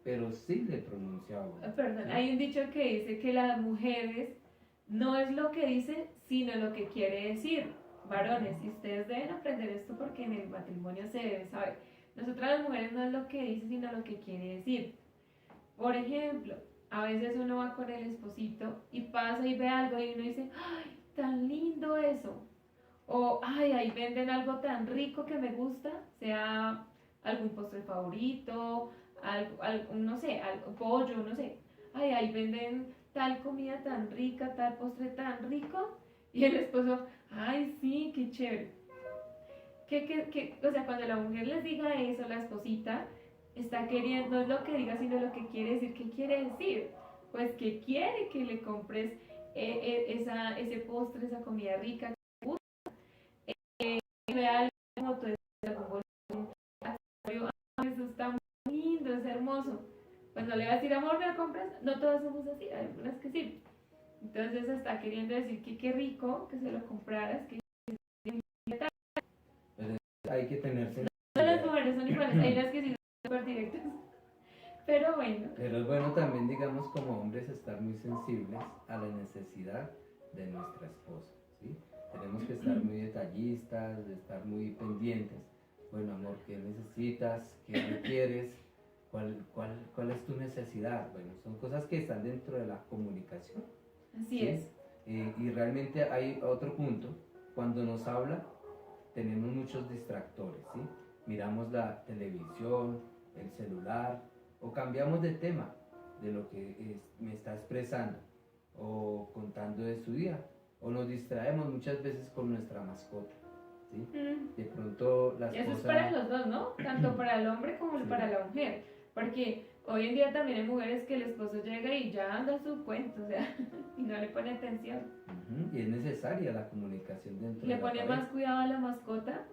pero sí le pronuncia a uno. Perdón, ¿Sí? hay un dicho que dice que las mujeres no es lo que dice, sino lo que quiere decir. Varones, y ustedes deben aprender esto porque en el matrimonio se debe saber. Nosotras las mujeres no es lo que dice, sino lo que quiere decir. Por ejemplo, a veces uno va con el esposito y pasa y ve algo y uno dice, ¡ay, tan lindo eso! O, ¡ay, ahí venden algo tan rico que me gusta! Sea algún postre favorito, no sé, pollo, no sé. ¡Ay, ahí venden tal comida tan rica, tal postre tan rico! Y el esposo, ¡ay, sí, qué chévere! O sea, cuando la mujer les diga eso, la esposita, está queriendo, no es lo que diga, sino lo que quiere decir. ¿Qué quiere decir? Pues que quiere que le compres ese postre, esa comida rica, que gusta, ve algo como tú decías, algún accesorio, "Ay, eso está muy lindo, es hermoso". Pues no le va a decir, amor, ¿me lo compras? No todas somos así, hay algunas que sí. Entonces está queriendo decir que qué rico que se lo compraras, que Hay que tenerse. todas las mujeres son iguales, hay unas que sí son súper directas. Pero bueno. Pero es bueno también, digamos, como hombres, estar muy sensibles a la necesidad de nuestra esposa, ¿sí? Tenemos que estar muy detallistas, de estar muy pendientes. Bueno, amor, ¿qué necesitas? ¿Qué requieres? ¿Cuál es tu necesidad? Bueno, son cosas que están dentro de la comunicación. Así ¿sí? es. Y realmente hay otro punto. Cuando nos habla, tenemos muchos distractores, ¿sí? Miramos la televisión, el celular, o cambiamos de tema de lo que me está expresando, o contando de su día, O nos distraemos muchas veces con nuestra mascota, ¿sí? Mm. De pronto la Y eso es esposa... para los dos, ¿no? Tanto para el hombre como Sí. para la mujer. Porque hoy en día también hay mujeres que el esposo llega y ya anda su cuento, o sea, y no le pone atención. Ujú, y es necesaria la comunicación dentro Le de la pone pareja. más cuidado a la mascota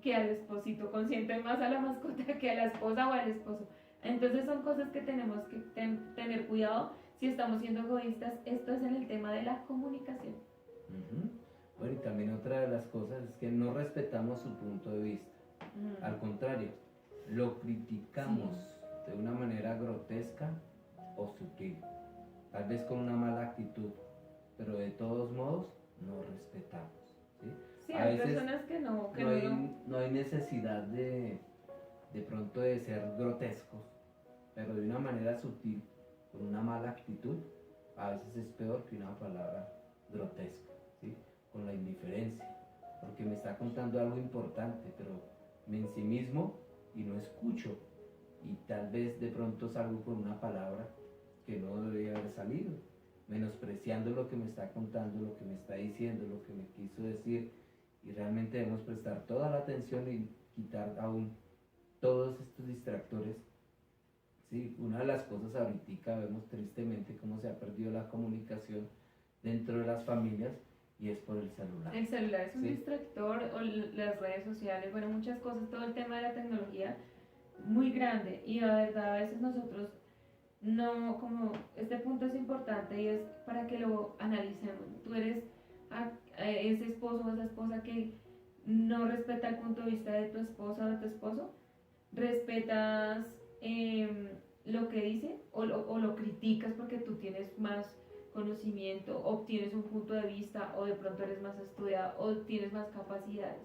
que al esposito, consiente más a la mascota que a la esposa o al esposo. Entonces son cosas que tenemos que tener cuidado si estamos siendo egoístas. Esto es en el tema de la comunicación. Ujú. Bueno, y también otra de las cosas es que no respetamos su punto de vista. Mm. Al contrario, lo criticamos de una manera grotesca o sutil, tal vez con una mala actitud, pero de todos modos no respetamos, ¿sí? Sí, A hay veces personas que no, no hay necesidad de pronto de ser grotescos, pero de una manera sutil, con una mala actitud, a veces es peor que una palabra grotesca, ¿sí? Con la indiferencia, porque me está contando algo importante, pero me ensimismo y no escucho, y tal vez de pronto salgo con una palabra que no debería haber salido, menospreciando lo que me está contando, lo que me está diciendo, lo que me quiso decir, y realmente debemos prestar toda la atención y quitar aún todos estos distractores. Sí, una de las cosas ahorita vemos tristemente cómo se ha perdido la comunicación dentro de las familias y es por el celular. el celular es un Sí. distractor, o las redes sociales, bueno, muchas cosas, todo el tema de la tecnología muy grande, y la verdad a veces nosotros no, como este punto es importante y es para que lo analicemos. Tú eres ese esposo o esa esposa que no respeta el punto de vista de tu esposa o de tu esposo, respetas lo que dice o lo criticas porque tú tienes más conocimiento, obtienes un punto de vista o de pronto eres más estudiado o tienes más capacidades.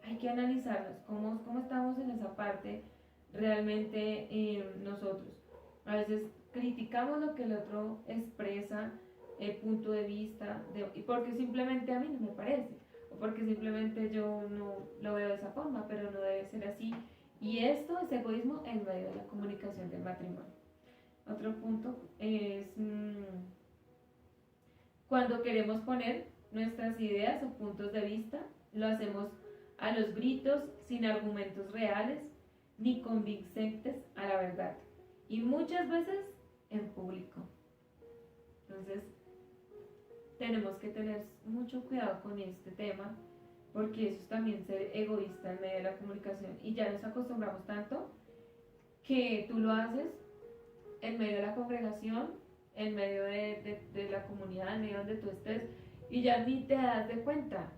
Hay que analizarnos cómo estamos en esa parte realmente nosotros. A veces criticamos lo que el otro expresa, el punto de vista, y porque simplemente a mí no me parece, o porque simplemente yo no lo veo de esa forma, pero no debe ser así. Y esto es egoísmo en medio de la comunicación del matrimonio. Otro punto es cuando queremos poner nuestras ideas o puntos de vista, lo hacemos a los gritos, sin argumentos reales ni convincentes a la verdad. Y muchas veces en público. Entonces, tenemos que tener mucho cuidado con este tema, porque eso es también ser egoísta en medio de la comunicación. Y ya nos acostumbramos tanto que tú lo haces en medio de la congregación, en medio de la comunidad, en medio donde tú estés, y ya ni te das de cuenta.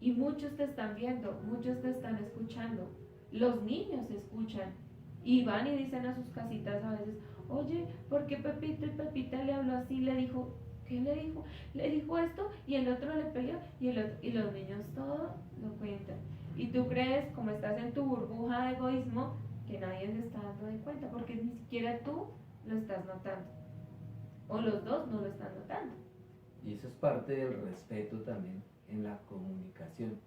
Y muchos te están viendo, muchos te están escuchando. Los niños escuchan y van y dicen a sus casitas a veces, oye, ¿por qué Pepito y Pepita le habló así? Le dijo, ¿qué le dijo? Le dijo esto y el otro le peleó y el otro, y los niños todo lo cuentan. Y tú crees, como estás en tu burbuja de egoísmo, que nadie se está dando de cuenta, porque ni siquiera tú lo estás notando. O los dos no lo están notando. Y eso es parte del respeto también en la comunicación.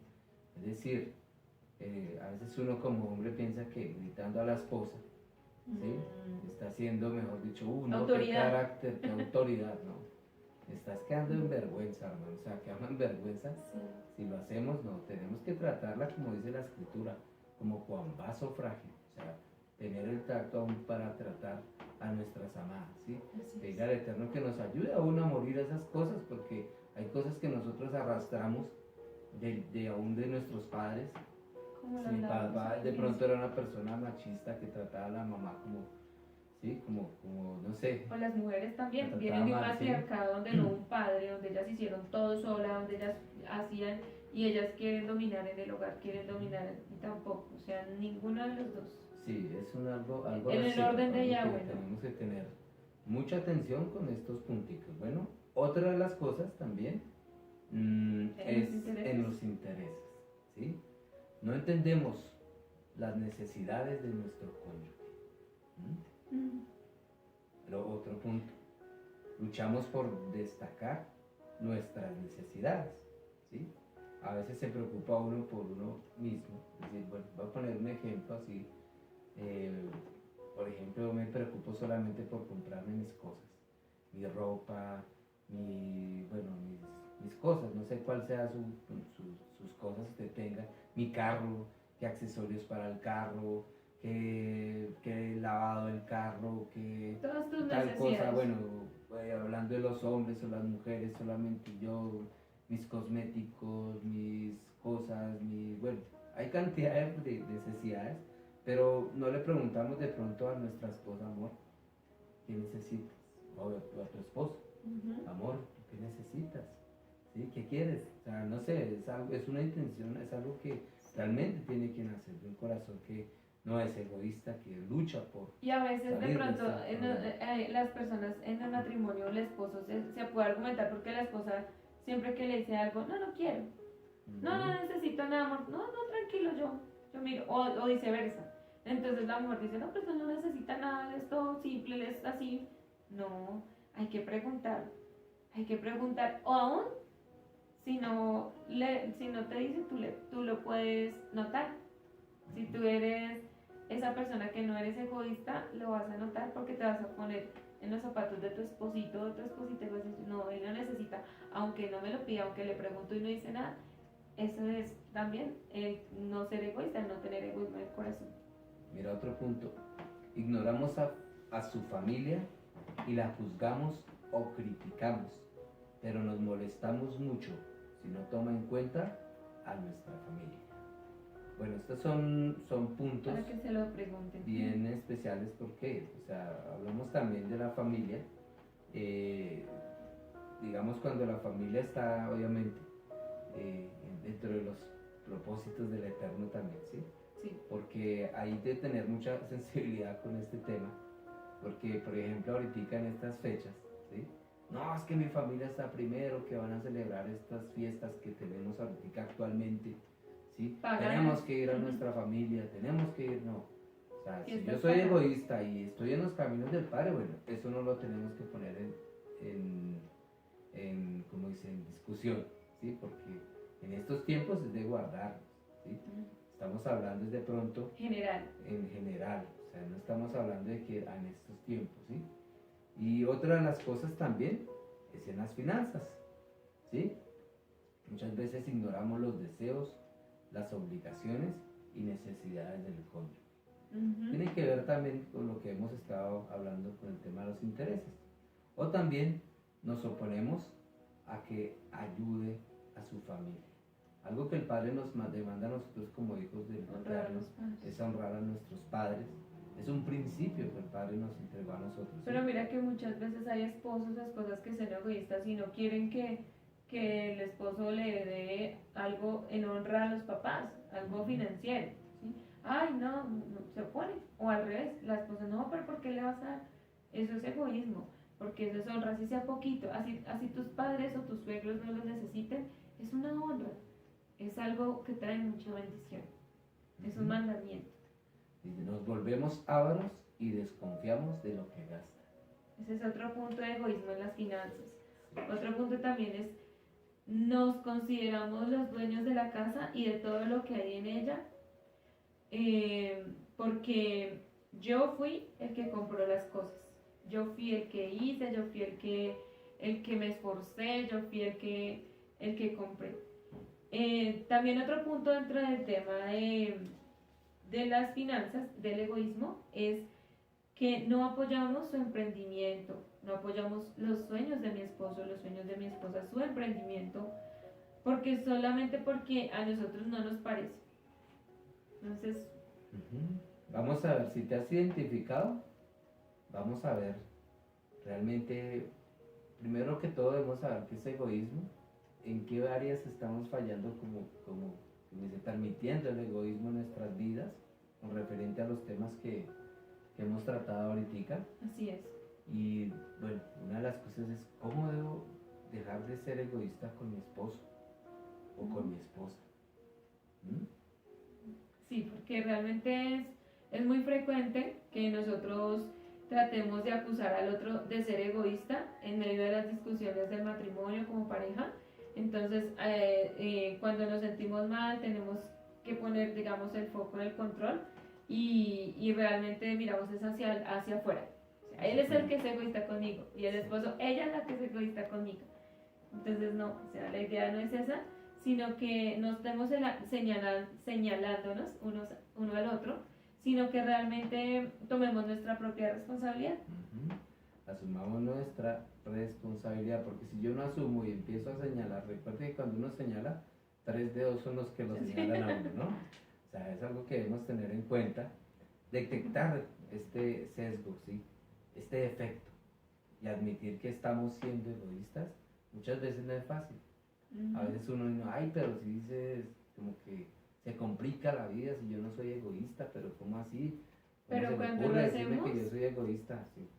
Es decir, a veces uno como hombre piensa que gritando a la esposa, ¿sí? Está haciendo, mejor dicho, no, Autoridad. qué carácter, qué autoridad, no. Estás quedando en vergüenza, hermano. O sea, quedamos en vergüenza. Sí. Si lo hacemos, no. Tenemos que tratarla como dice la escritura, como con vaso frágil. O sea, tener el tacto aún para tratar a nuestras amadas, ¿sí? Así es. Pedir al Eterno que nos ayude aún a morir a esas cosas, porque hay cosas que nosotros arrastramos aún de nuestros padres. Como lo Mi hablábamos papá al de inicio. pronto era una persona machista que trataba a la mamá como, ¿sí? Como no sé. Pues las mujeres también La vienen de un trataban mal, sí. matriarcado donde no hubo un padre, donde ellas hicieron todo sola, donde ellas hacían y ellas quieren dominar en el hogar, quieren dominar y tampoco, o sea, ninguno de los dos. Sí, es algo En el recíproco, orden de algo Yahweh, que ¿no? tenemos que tener mucha atención con estos punticos. Bueno, otra de las cosas también es los intereses. en los intereses, ¿sí? No entendemos las necesidades de nuestro cónyuge. Otro punto, luchamos por destacar nuestras necesidades, ¿sí? A veces se preocupa uno por uno mismo. Es decir, bueno, voy a poner un ejemplo así. Por ejemplo, me preocupo solamente por comprarme mis cosas, mi ropa, mis mis cosas, no sé cuál sea sus cosas que tenga, mi carro, qué accesorios para el carro, qué lavado del carro, qué Todas tus tal cosa, necesidades. bueno, hablando de los hombres o las mujeres, solamente yo, mis cosméticos, mis cosas, bueno, hay cantidad de necesidades, pero no le preguntamos de pronto a nuestra esposa, amor, ¿qué necesitas? O a tu esposo, Ujú. amor, ¿qué necesitas? ¿Sí? ¿Qué quieres? O sea, no sé, es una intención, es algo que realmente tiene que nacer de un corazón que no es egoísta, que lucha por... Y a veces de salir de pronto esta las personas en el matrimonio, el esposo se puede argumentar porque la esposa siempre que le dice algo, no, no quiero, no necesito nada, amor, no, tranquilo, yo miro, o viceversa. Entonces la mujer dice, no, pues no necesita nada, es todo simple, él es así. No, hay que preguntar, o aún si no te dice, tú lo puedes notar. Si tú eres esa persona que no eres egoísta, lo vas a notar porque te vas a poner en los zapatos de tu esposito o de tu esposita y vas a decir, no, él lo necesita, aunque no me lo pida, aunque le pregunto y no dice nada. Eso es también el no ser egoísta, el no tener egoísmo en el corazón. Mira otro punto, ignoramos a su familia y la juzgamos o criticamos, pero nos molestamos mucho si no toma en cuenta a nuestra familia. Bueno, estos son puntos Para que se lo pregunten. bien especiales porque, o sea, hablamos también de la familia, digamos cuando la familia está obviamente dentro de los propósitos del Eterno también, ¿sí? Sí. Porque hay de tener mucha sensibilidad con este tema, porque por ejemplo ahorita en estas fechas, ¿sí? No, es que mi familia está primero, que van a celebrar estas fiestas que tenemos ahorita actualmente, ¿sí? Paganas. Tenemos que ir a nuestra familia, tenemos que ir, no. O sea, si Fiestas yo soy paganas. egoísta y estoy en los caminos del Padre, bueno, eso no lo tenemos que poner ¿cómo dice? En discusión, ¿sí? Porque en estos tiempos es de guardarnos, ¿sí? Estamos hablando de pronto General. en general, o sea, no estamos hablando de que en estos tiempos, ¿sí? Y otra de las cosas también es en las finanzas, ¿sí? Muchas veces ignoramos los deseos, las obligaciones y necesidades del cónyuge. Tiene que ver también con lo que hemos estado hablando con el tema de los intereses. O también nos oponemos a que ayude a su familia. Algo que el Padre nos demanda a nosotros como hijos del Honrar a Eterno los padres. es honrar a nuestros padres. Es un principio que el Padre nos entregó a nosotros, ¿sí? Pero mira que muchas veces hay esposas que son egoístas y no quieren que el esposo le dé algo en honra a los papás, algo financiero, ¿sí? Ay, no, se opone. O al revés, la esposa, no, pero ¿por qué le vas a dar? Eso es egoísmo, porque eso es honra, así sea poquito, así tus padres o tus suegros no lo necesiten, es una honra, es algo que trae mucha bendición, es un mandamiento. Dice, nos volvemos ávaros y desconfiamos de lo que gasta. Ese es otro punto de egoísmo en las finanzas. Otro punto también es, nos consideramos los dueños de la casa y de todo lo que hay en ella, porque yo fui el que compró las cosas, yo fui el que hice, yo fui el que me esforcé, yo fui el que compré. También otro punto dentro del tema de las finanzas, del egoísmo, es que no apoyamos su emprendimiento, no apoyamos los sueños de mi esposo, los sueños de mi esposa, su emprendimiento, solamente porque a nosotros no nos parece. Entonces, Vamos a ver si te has identificado. Vamos a ver realmente, primero que todo debemos saber qué es egoísmo, en qué áreas estamos fallando como dice, permitiendo el egoísmo en nuestras vidas, con referente a los temas que hemos tratado ahorita. así es. Y bueno, una de las cosas es cómo debo dejar de ser egoísta con mi esposo o con mi esposa. Sí, porque realmente es muy frecuente que nosotros tratemos de acusar al otro de ser egoísta en medio de las discusiones del matrimonio como pareja. Entonces, cuando nos sentimos mal, tenemos que poner, digamos, el foco en el control y realmente miramos es hacia afuera. O sea, él es el que es egoísta conmigo y el esposo, ella es la que es egoísta conmigo. Entonces no, o sea, la idea no es esa, sino que no estemos señalándonos uno al otro, sino que realmente tomemos nuestra propia responsabilidad. Asumamos nuestra responsabilidad, porque si yo no asumo y empiezo a señalar, recuerde que cuando uno señala, 3 dedos son los que lo señalan a uno, ¿no? O sea, es algo que debemos tener en cuenta, detectar este sesgo, ¿sí? Este defecto, y admitir que estamos siendo egoístas, muchas veces no es fácil. A veces uno dice, ay, pero si dices, como que se complica la vida si yo no soy egoísta, pero ¿cómo así? ¿Cómo Pero se me cuando ocurre lo decirme hacemos, que yo soy egoísta? Sí.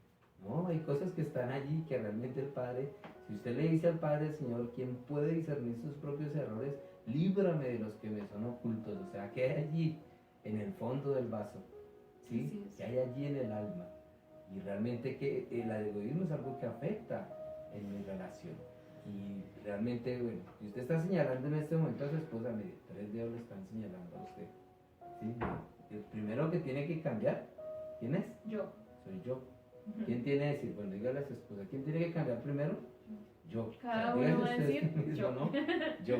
No, hay cosas que están allí que realmente el Padre, si usted le dice al Padre, Señor, quien puede discernir sus propios errores, líbrame de los que me son ocultos. O sea, ¿qué hay allí en el fondo del vaso? ¿Sí? Así es. ¿Qué hay allí en el alma? Y realmente que el egoísmo es algo que afecta en mi relación. Y realmente, bueno, si usted está señalando en este momento a su esposa, mire, 3 dedos le están señalando a usted. ¿Sí? El primero que tiene que cambiar, ¿quién es? yo. Soy yo. ¿Quién tiene que decir? Bueno, dígale a su esposa, ¿quién tiene que cambiar primero? Yo. Cada O sea, uno va a dígase usted decir, mismo, yo. ¿no? Yo.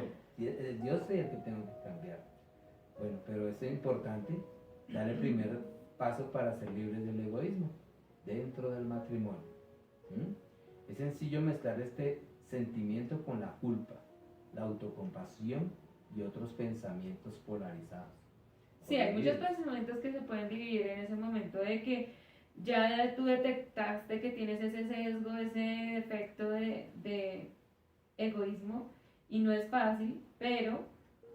Yo soy el que tengo que cambiar. Bueno, pero es importante dar el primer paso para ser libres del egoísmo dentro del matrimonio. Es sencillo mezclar este sentimiento con la culpa, la autocompasión y otros pensamientos polarizados. Sí, hay muchos pensamientos que se pueden dividir en ese momento de que ya tú detectaste que tienes ese sesgo, ese defecto de egoísmo y no es fácil, pero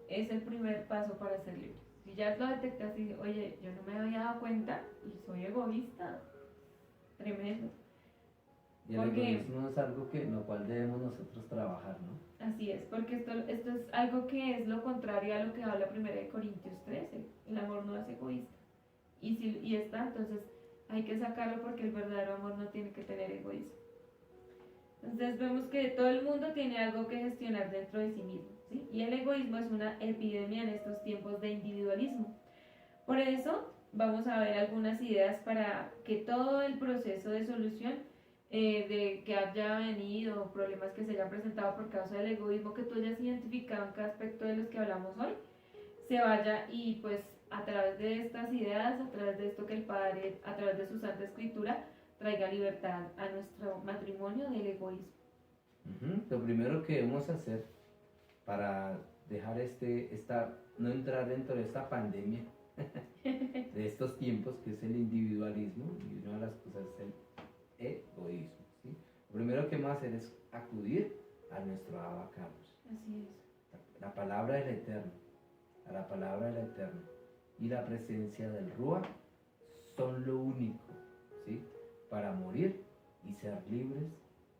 es el primer paso para ser libre. Si ya lo detectaste y dices, oye, yo no me había dado cuenta y soy egoísta, tremendo. Y el Porque- egoísmo es algo en lo cual debemos nosotros trabajar, ¿no? Así es, porque esto es algo que es lo contrario a lo que habla 1 Corintios 13. El amor no es egoísta. Y está, entonces hay que sacarlo porque el verdadero amor no tiene que tener egoísmo. Entonces vemos que todo el mundo tiene algo que gestionar dentro de sí mismo, ¿sí? Y el egoísmo es una epidemia en estos tiempos de individualismo. Por eso vamos a ver algunas ideas para que todo el proceso de solución de que haya venido, problemas que se hayan presentado por causa del egoísmo que tú hayas identificado en cada aspecto de los que hablamos hoy, se vaya y pues a través de estas ideas, a través de esto que el Padre, a través de su Santa Escritura, traiga libertad a nuestro matrimonio del egoísmo. Lo primero que debemos hacer para dejar no entrar dentro de esta pandemia de estos tiempos, que es el individualismo, y una de las cosas es el egoísmo, ¿sí? Lo primero que vamos a hacer es acudir a nuestro abacados, Así es. la palabra del Eterno, a la palabra del Eterno, y la presencia del Ruach son lo único, ¿sí? Para morir y ser libres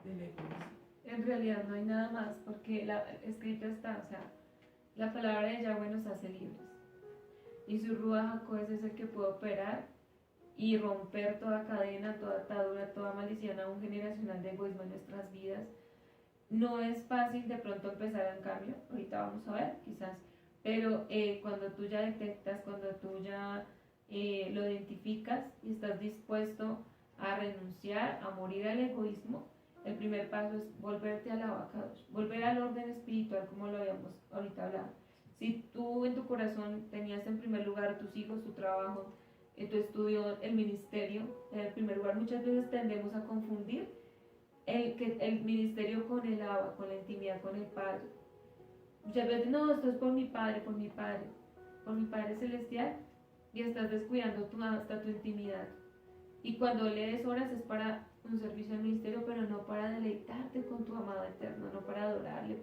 del egoísmo. En realidad no hay nada más, porque escrito está, o sea, la palabra de Yahweh nos hace libres. Y su Ruach HaKodesh es el que puede operar y romper toda cadena, toda atadura, toda maldición aún generacional de egoísmo en nuestras vidas. No es fácil de pronto empezar un cambio, ahorita vamos a ver, quizás, pero cuando tú ya detectas, cuando tú ya lo identificas y estás dispuesto a renunciar, a morir al egoísmo, el primer paso es volverte al abacados, volver al orden espiritual como lo habíamos ahorita hablado. Si tú en tu corazón tenías en primer lugar tus hijos, tu trabajo, tu estudio, el ministerio, en primer lugar, muchas veces tendemos a confundir el ministerio con el Abba, con la intimidad con el Padre. Muchas veces, no, esto es por mi Padre Celestial, y estás descuidando hasta tu intimidad. Y cuando lees horas es para un servicio al ministerio, pero no para deleitarte con tu amado eterno, no para adorarle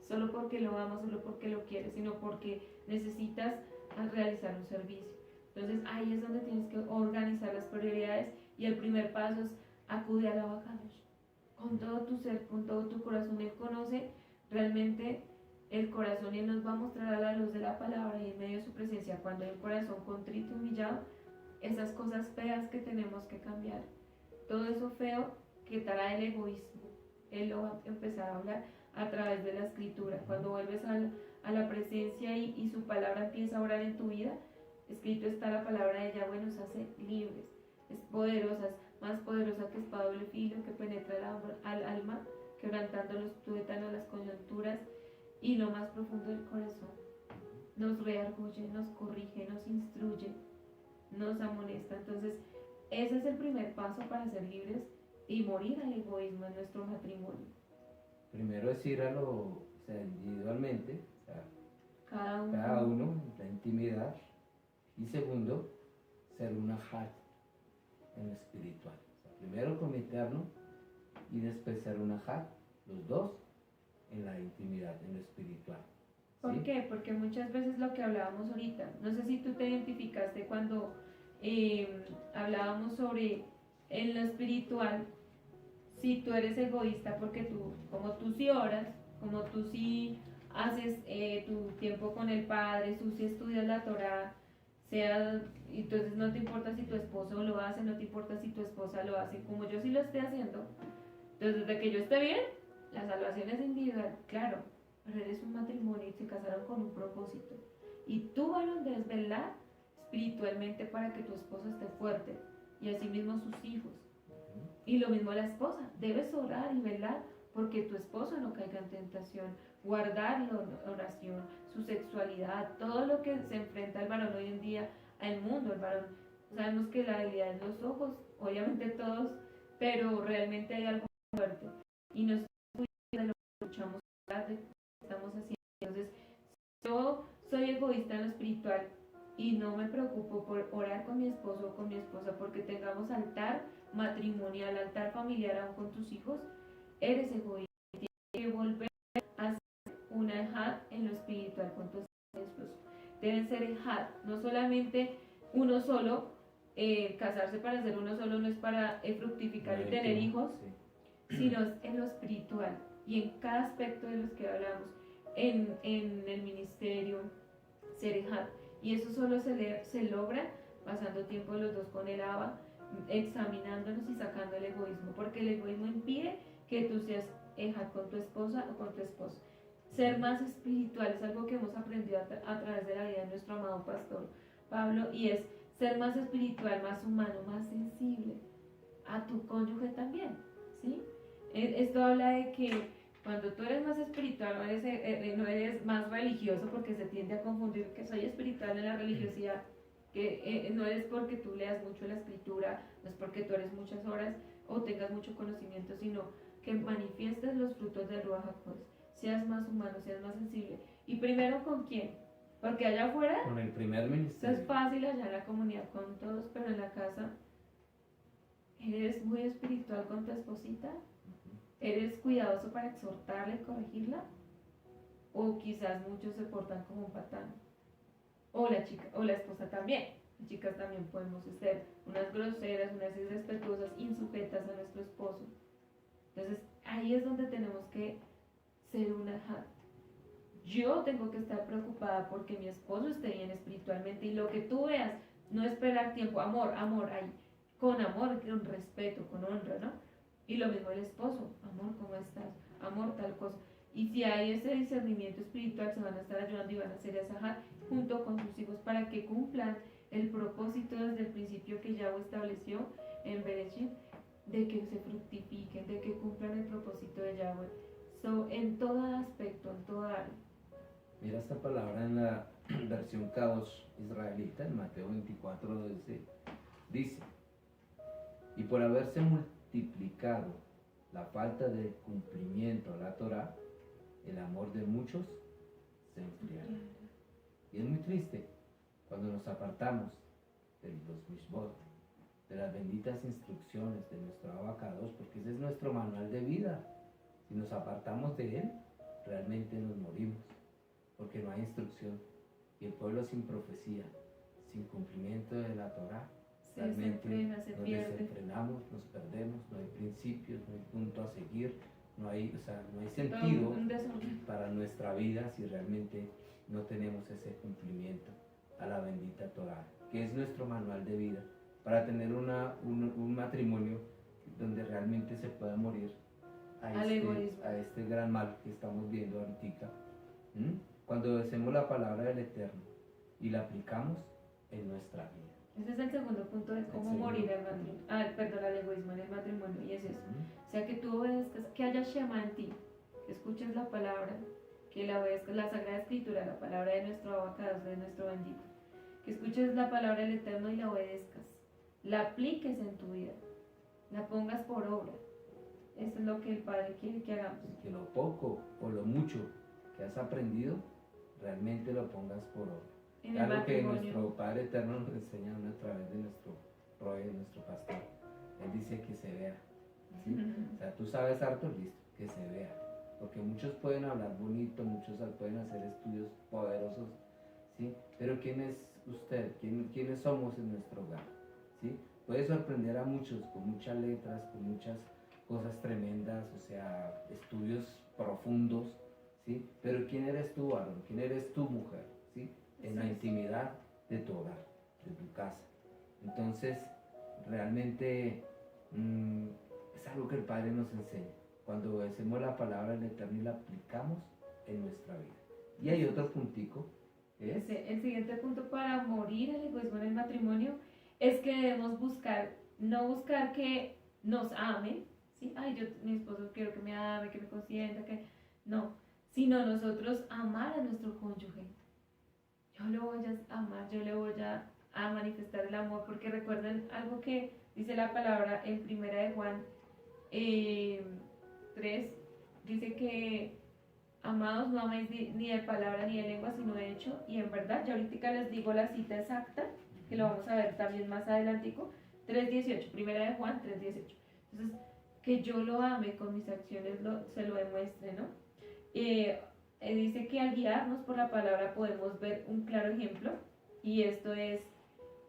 solo porque lo amas, solo porque lo quieres, sino porque necesitas realizar un servicio. Entonces ahí es donde tienes que organizar las prioridades y el primer paso es acude al abacados con todo tu ser, con todo tu corazón. Él conoce realmente el corazón y Él nos va a mostrar a la luz de la palabra y en medio de su presencia, cuando hay un corazón contrito y humillado, esas cosas feas que tenemos que cambiar, todo eso feo quitará el egoísmo. Él lo va a empezar a hablar a través de la escritura. Cuando vuelves a la presencia y su palabra empieza a orar en tu vida, escrito está la palabra de Yahweh, nos hace libres. Es poderosa, es más poderosa que espada doble filo, que penetra al alma quebrantando los tuétanos, las coyunturas y lo más profundo del corazón. Nos redarguye, nos corrige, nos instruye, nos amonesta. Entonces, ese es el primer paso para ser libres y morir al egoísmo en nuestro matrimonio. Primero es ir o sea, individualmente, o sea, Cada uno en la intimidad. Y segundo, ser una hat en lo espiritual. O sea, primero con mi eterno y después ser una hat, los dos en la intimidad, en lo espiritual. ¿Por ¿Sí? qué? Porque muchas veces lo que hablábamos ahorita, no sé si tú te identificaste cuando hablábamos sobre en lo espiritual, si tú eres egoísta porque tú, como tú sí oras, como tú sí haces tu tiempo con el Padre, tú sí estudias la Torá, sea, entonces no te importa si tu esposo lo hace, no te importa si tu esposa lo hace, como yo sí lo estoy haciendo, entonces desde que yo esté bien, la salvación es individual, claro, pero eres un matrimonio y se casaron con un propósito. Y tú, varón, debes velar espiritualmente para que tu esposo esté fuerte y asimismo sus hijos. Y lo mismo la esposa, debes orar y velar porque tu esposo no caiga en tentación, guardar la oración, su sexualidad, todo lo que se enfrenta el varón hoy en día al mundo. El varón, sabemos que la debilidad en los ojos, obviamente todos, pero realmente hay algo fuerte y nos cuida de lo que luchamos, de lo que estamos haciendo. Entonces, yo soy egoísta en lo espiritual y no me preocupo por orar con mi esposo o con mi esposa porque tengamos altar matrimonial, altar familiar aún con tus hijos, eres egoísta. Tienes que volver a ser una ejad en lo espiritual con tu esposo. Deben ser ejad, no solamente uno solo. Casarse para ser uno solo no es para fructificar y tener hijos, sino es en lo espiritual y en cada aspecto de los que hablamos, en el ministerio, ser ejad. Y eso solo se logra pasando tiempo los dos con el Abba, examinándonos y sacando el egoísmo, porque el egoísmo impide que tú seas ejad con tu esposa o con tu esposo. Ser más espiritual es algo que hemos aprendido a través de la vida de nuestro amado pastor Pablo, y es ser más espiritual, más humano, más sensible a tu cónyuge también, ¿sí? Esto habla de que cuando tú eres más espiritual, no eres más religioso, porque se tiende a confundir que soy espiritual en la religiosidad, que no es porque tú leas mucho la escritura, no es porque tú eres muchas horas o tengas mucho conocimiento, sino que manifiestes los frutos del Ruach HaKodesh, seas más humano, seas más sensible. ¿Y primero con quién? Porque allá afuera, con el primer esto ministerio. es fácil allá en la comunidad con todos, pero en la casa, ¿eres muy espiritual con tu esposita? ¿Eres cuidadoso para exhortarla y corregirla? O quizás muchos se portan como un patán. O la chica, o la esposa también. Las chicas también podemos ser unas groseras, unas irrespetuosas, insujetas a nuestro esposo. Entonces, ahí es donde tenemos que ser una ejad. Yo tengo que estar preocupada porque mi esposo esté bien espiritualmente, y lo que tú veas, no esperar tiempo, amor, ahí, con amor, con respeto, con honra, ¿no? Y lo mismo el esposo, amor, ¿cómo estás? Amor, tal cosa. Y si hay ese discernimiento espiritual, se van a estar ayudando y van a hacer esa ejad junto con sus hijos para que cumplan el propósito desde el principio que Yahweh estableció en Bereshit, de que se fructifiquen, de que cumplan el propósito de Yahweh. En todo aspecto, en toda área. Mira esta palabra en la versión Kadosh israelita, en Mateo 24:12, dice: y por haberse multiplicado la falta de cumplimiento a la Torá, el amor de muchos se enfriará. Y es muy triste cuando nos apartamos de los mishvot, de las benditas instrucciones de nuestro Abba Kadosh, porque ese es nuestro manual de vida. Si nos apartamos de él, realmente nos morimos, porque no hay instrucción. Y el pueblo sin profecía, sin cumplimiento de la Torá, realmente nos desenfrenamos, nos perdemos, no hay principios, no hay punto a seguir, no hay sentido para nuestra vida si realmente no tenemos ese cumplimiento a la bendita Torá, que es nuestro manual de vida, para tener un matrimonio donde realmente se pueda morir a este gran mal que estamos viendo ahorita. Cuando decimos la palabra del Eterno y la aplicamos en nuestra vida. Ese es el segundo punto de cómo morir al matrimonio. Al egoísmo en el matrimonio, y es eso. O sea, que tú obedezcas, que haya Shema en ti, que escuches la palabra, que la obedezcas, la Sagrada Escritura, la palabra de nuestro Abacados, de nuestro bendito. Que escuches la palabra del Eterno y la obedezcas, la apliques en tu vida, la pongas por obra. Eso es lo que el Padre quiere que hagamos. Que lo poco o lo mucho que has aprendido, realmente lo pongas por obra. En el Algo que matrimonio. nuestro Padre Eterno nos enseña a través de nuestro Roe, nuestro pastor. Él dice que se vea. ¿Sí? O sea, tú sabes harto, listo, que se vea. Porque muchos pueden hablar bonito, muchos pueden hacer estudios poderosos, ¿sí? Pero ¿quién es usted? ¿Quiénes somos en nuestro hogar? ¿Sí? Puede sorprender a muchos con muchas letras, con muchas cosas tremendas, o sea, estudios profundos, ¿sí? Pero ¿quién eres tú, varón? ¿Quién eres tú, mujer? ¿Sí? En la intimidad de tu hogar, de tu casa. Entonces, realmente es algo que el Padre nos enseña. Cuando obedecemos la palabra del Eterno y la aplicamos en nuestra vida. Y hay otro puntico, es El siguiente punto para morir el egoísmo en el matrimonio es que debemos buscar, no buscar que nos amen, ¿sí? Ay, mi esposo quiero que me ame, que me consienta, que no, sino nosotros amar a nuestro cónyuge. Yo le voy a amar, yo le voy a manifestar el amor, porque recuerden algo que dice la palabra en Primera de Juan 3, dice que amados, no améis ni de palabra ni de lengua, sino de hecho y en verdad. Ya ahorita les digo la cita exacta, que lo vamos a ver también más adelantico. 3:18, Primera de Juan 3:18. Entonces, que yo lo ame con mis acciones, se lo demuestre, ¿no? Dice que al guiarnos por la palabra podemos ver un claro ejemplo, y esto es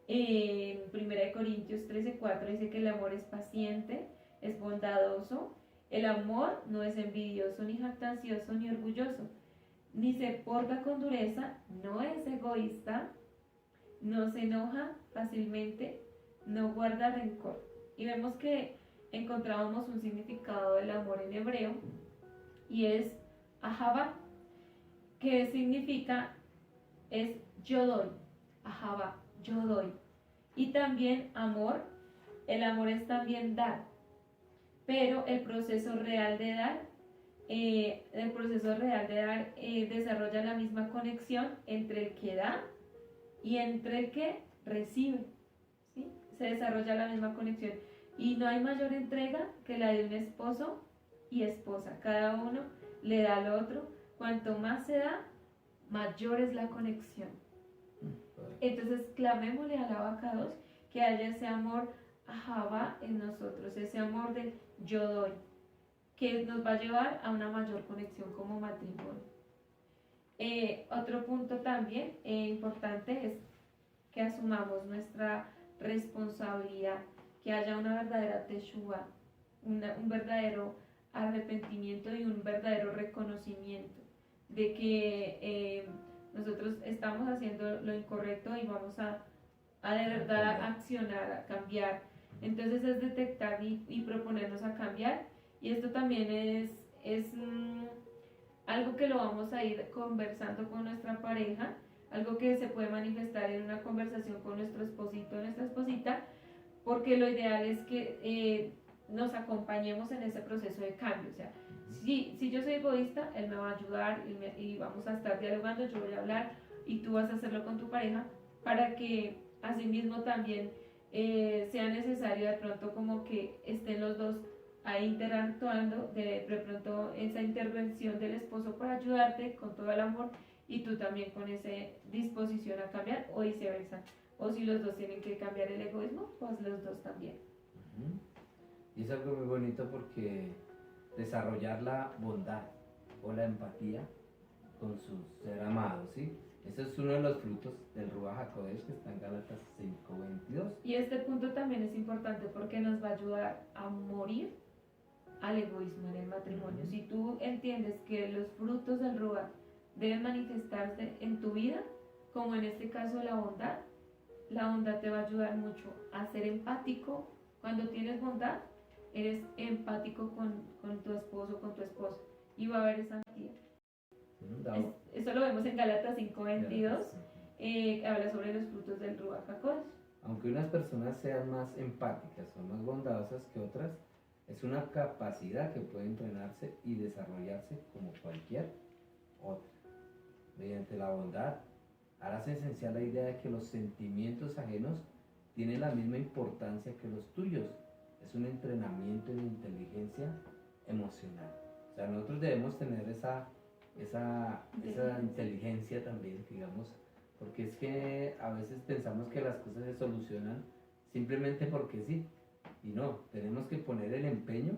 en 1 Corintios 13:4, dice que el amor es paciente, es bondadoso, el amor no es envidioso, ni jactancioso, ni orgulloso, ni se porta con dureza, no es egoísta, no se enoja fácilmente, no guarda rencor. Y vemos que encontrábamos un significado del amor en hebreo, y es ahavá, que significa, es yo doy, ahavá, yo doy. Y también amor, el amor es también dar, pero el proceso real de dar, desarrolla la misma conexión entre el que da y entre el que recibe, ¿sí? Se desarrolla la misma conexión, y no hay mayor entrega que la de un esposo y esposa. Cada uno le da al otro. Cuanto más se da, mayor es la conexión. Entonces clamémosle al Abacados que haya ese amor ahavá en nosotros, ese amor de yo doy, que nos va a llevar a una mayor conexión como matrimonio. Otro punto también importante es que asumamos nuestra responsabilidad, que haya una verdadera teshuva, un verdadero arrepentimiento y un verdadero reconocimiento de que nosotros estamos haciendo lo incorrecto y vamos a de verdad accionar, a cambiar. Entonces es detectar y proponernos a cambiar, y esto también es algo que lo vamos a ir conversando con nuestra pareja, algo que se puede manifestar en una conversación con nuestro esposito o nuestra esposita, porque lo ideal es que nos acompañemos en ese proceso de cambio. O sea, si yo soy egoísta, él me va a ayudar y vamos a estar dialogando, yo voy a hablar y tú vas a hacerlo con tu pareja, para que asimismo también sea necesario de pronto como que estén los dos ahí interactuando, de pronto esa intervención del esposo para ayudarte con todo el amor, y tú también con esa disposición a cambiar, o viceversa. O si los dos tienen que cambiar el egoísmo, pues los dos también. Y es algo muy bonito porque desarrollar la bondad o la empatía con su ser amado, ¿sí? Ese es uno de los frutos del Ruach HaKodesh que está en Gálatas 5:22. Y este punto también es importante porque nos va a ayudar a morir al egoísmo en el matrimonio. Si tú entiendes que los frutos del Ruach deben manifestarse en tu vida, como en este caso la bondad te va a ayudar mucho a ser empático. Cuando tienes bondad, eres empático con tu esposo, con tu esposa, y va a haber esa empatía. Eso lo vemos en Gálatas 5:22, habla sobre los frutos del Ruach HaKodesh. Aunque unas personas sean más empáticas o más bondadosas que otras, Es una capacidad que puede entrenarse y desarrollarse como cualquier otra. Mediante la bondad, harás esencial la idea de que los sentimientos ajenos tienen la misma importancia que los tuyos. Es un entrenamiento en inteligencia emocional. O sea, nosotros debemos tener esa inteligencia también, digamos, porque es que a veces pensamos que las cosas se solucionan simplemente porque sí, y no, tenemos que poner el empeño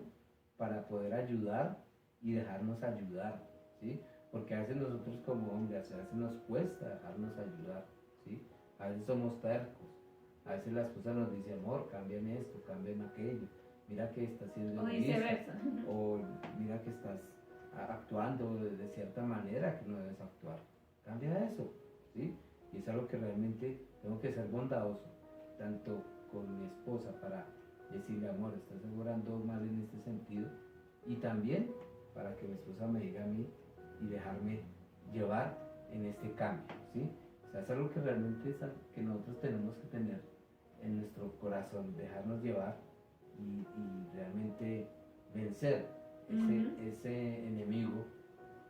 para poder ayudar y dejarnos ayudar, ¿sí? Porque a veces nosotros como hombres, a veces nos cuesta dejarnos ayudar, ¿sí? A veces somos tercos, a veces las cosas nos dicen, amor, cámbiame esto, cámbiame aquello, mira que estás siendo O egoísta, viceversa. o mira que estás actuando de cierta manera que no debes actuar. Cambia eso, ¿sí? Y es algo que realmente tengo que ser bondadoso, tanto con mi esposa para decirle, amor, estás obrando mal en este sentido, y también para que mi esposa me diga a mí y dejarme llevar en este cambio, ¿sí? O sea, es algo que realmente es algo que nosotros tenemos que tener en nuestro corazón, dejarnos llevar y realmente vencer ese enemigo,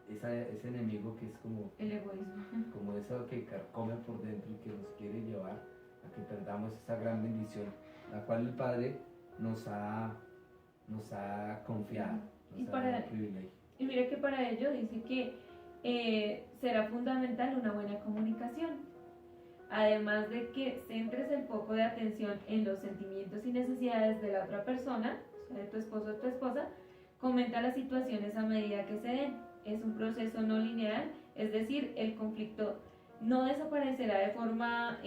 ese enemigo que es como El egoísmo. como eso que carcome por dentro y que nos quiere llevar a que perdamos esa gran bendición, la cual el Padre nos ha confiado, Y nos ha dado el privilegio. Y mira que para ello dice que será fundamental una buena comunicación. Además de que centres el foco de atención en los sentimientos y necesidades de la otra persona, o sea, de tu esposo o tu esposa, comenta las situaciones a medida que se den. Es un proceso no lineal, es decir, el conflicto no desaparecerá de forma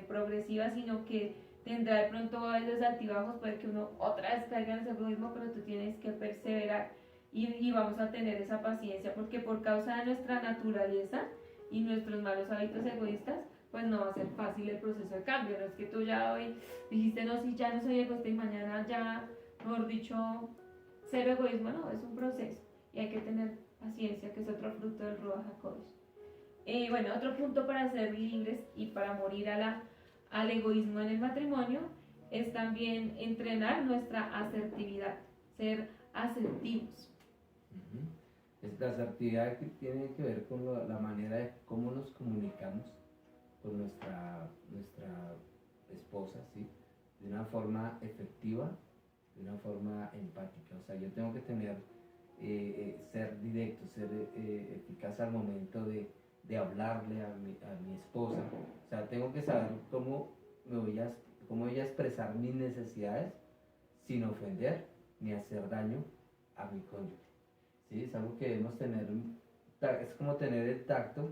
progresiva, sino que tendrá de pronto varios altibajos, puede que uno otra vez caiga en ese egoísmo, pero tú tienes que perseverar y vamos a tener esa paciencia, porque por causa de nuestra naturaleza y nuestros malos hábitos egoístas, pues no va a ser fácil el proceso de cambio. No es que tú ya hoy dijiste, no, si ya no soy egoísta y mañana ya, mejor dicho, cero egoísmo, no, es un proceso y hay que tener paciencia, que es otro fruto del Ruach HaKodesh. Bueno, otro punto para ser libres y para morir al egoísmo en el matrimonio es también entrenar nuestra asertividad, ser asertivos. Esta asertividad que tiene que ver con la manera de cómo nos comunicamos con nuestra esposa, ¿sí? De una forma efectiva, de una forma empática. O sea, yo tengo que tener, ser directo, ser eficaz al momento de hablarle a mi esposa. O sea, tengo que saber cómo voy a expresar mis necesidades sin ofender ni hacer daño a mi cónyuge. ¿Sí? Es algo que debemos tener, es como tener el tacto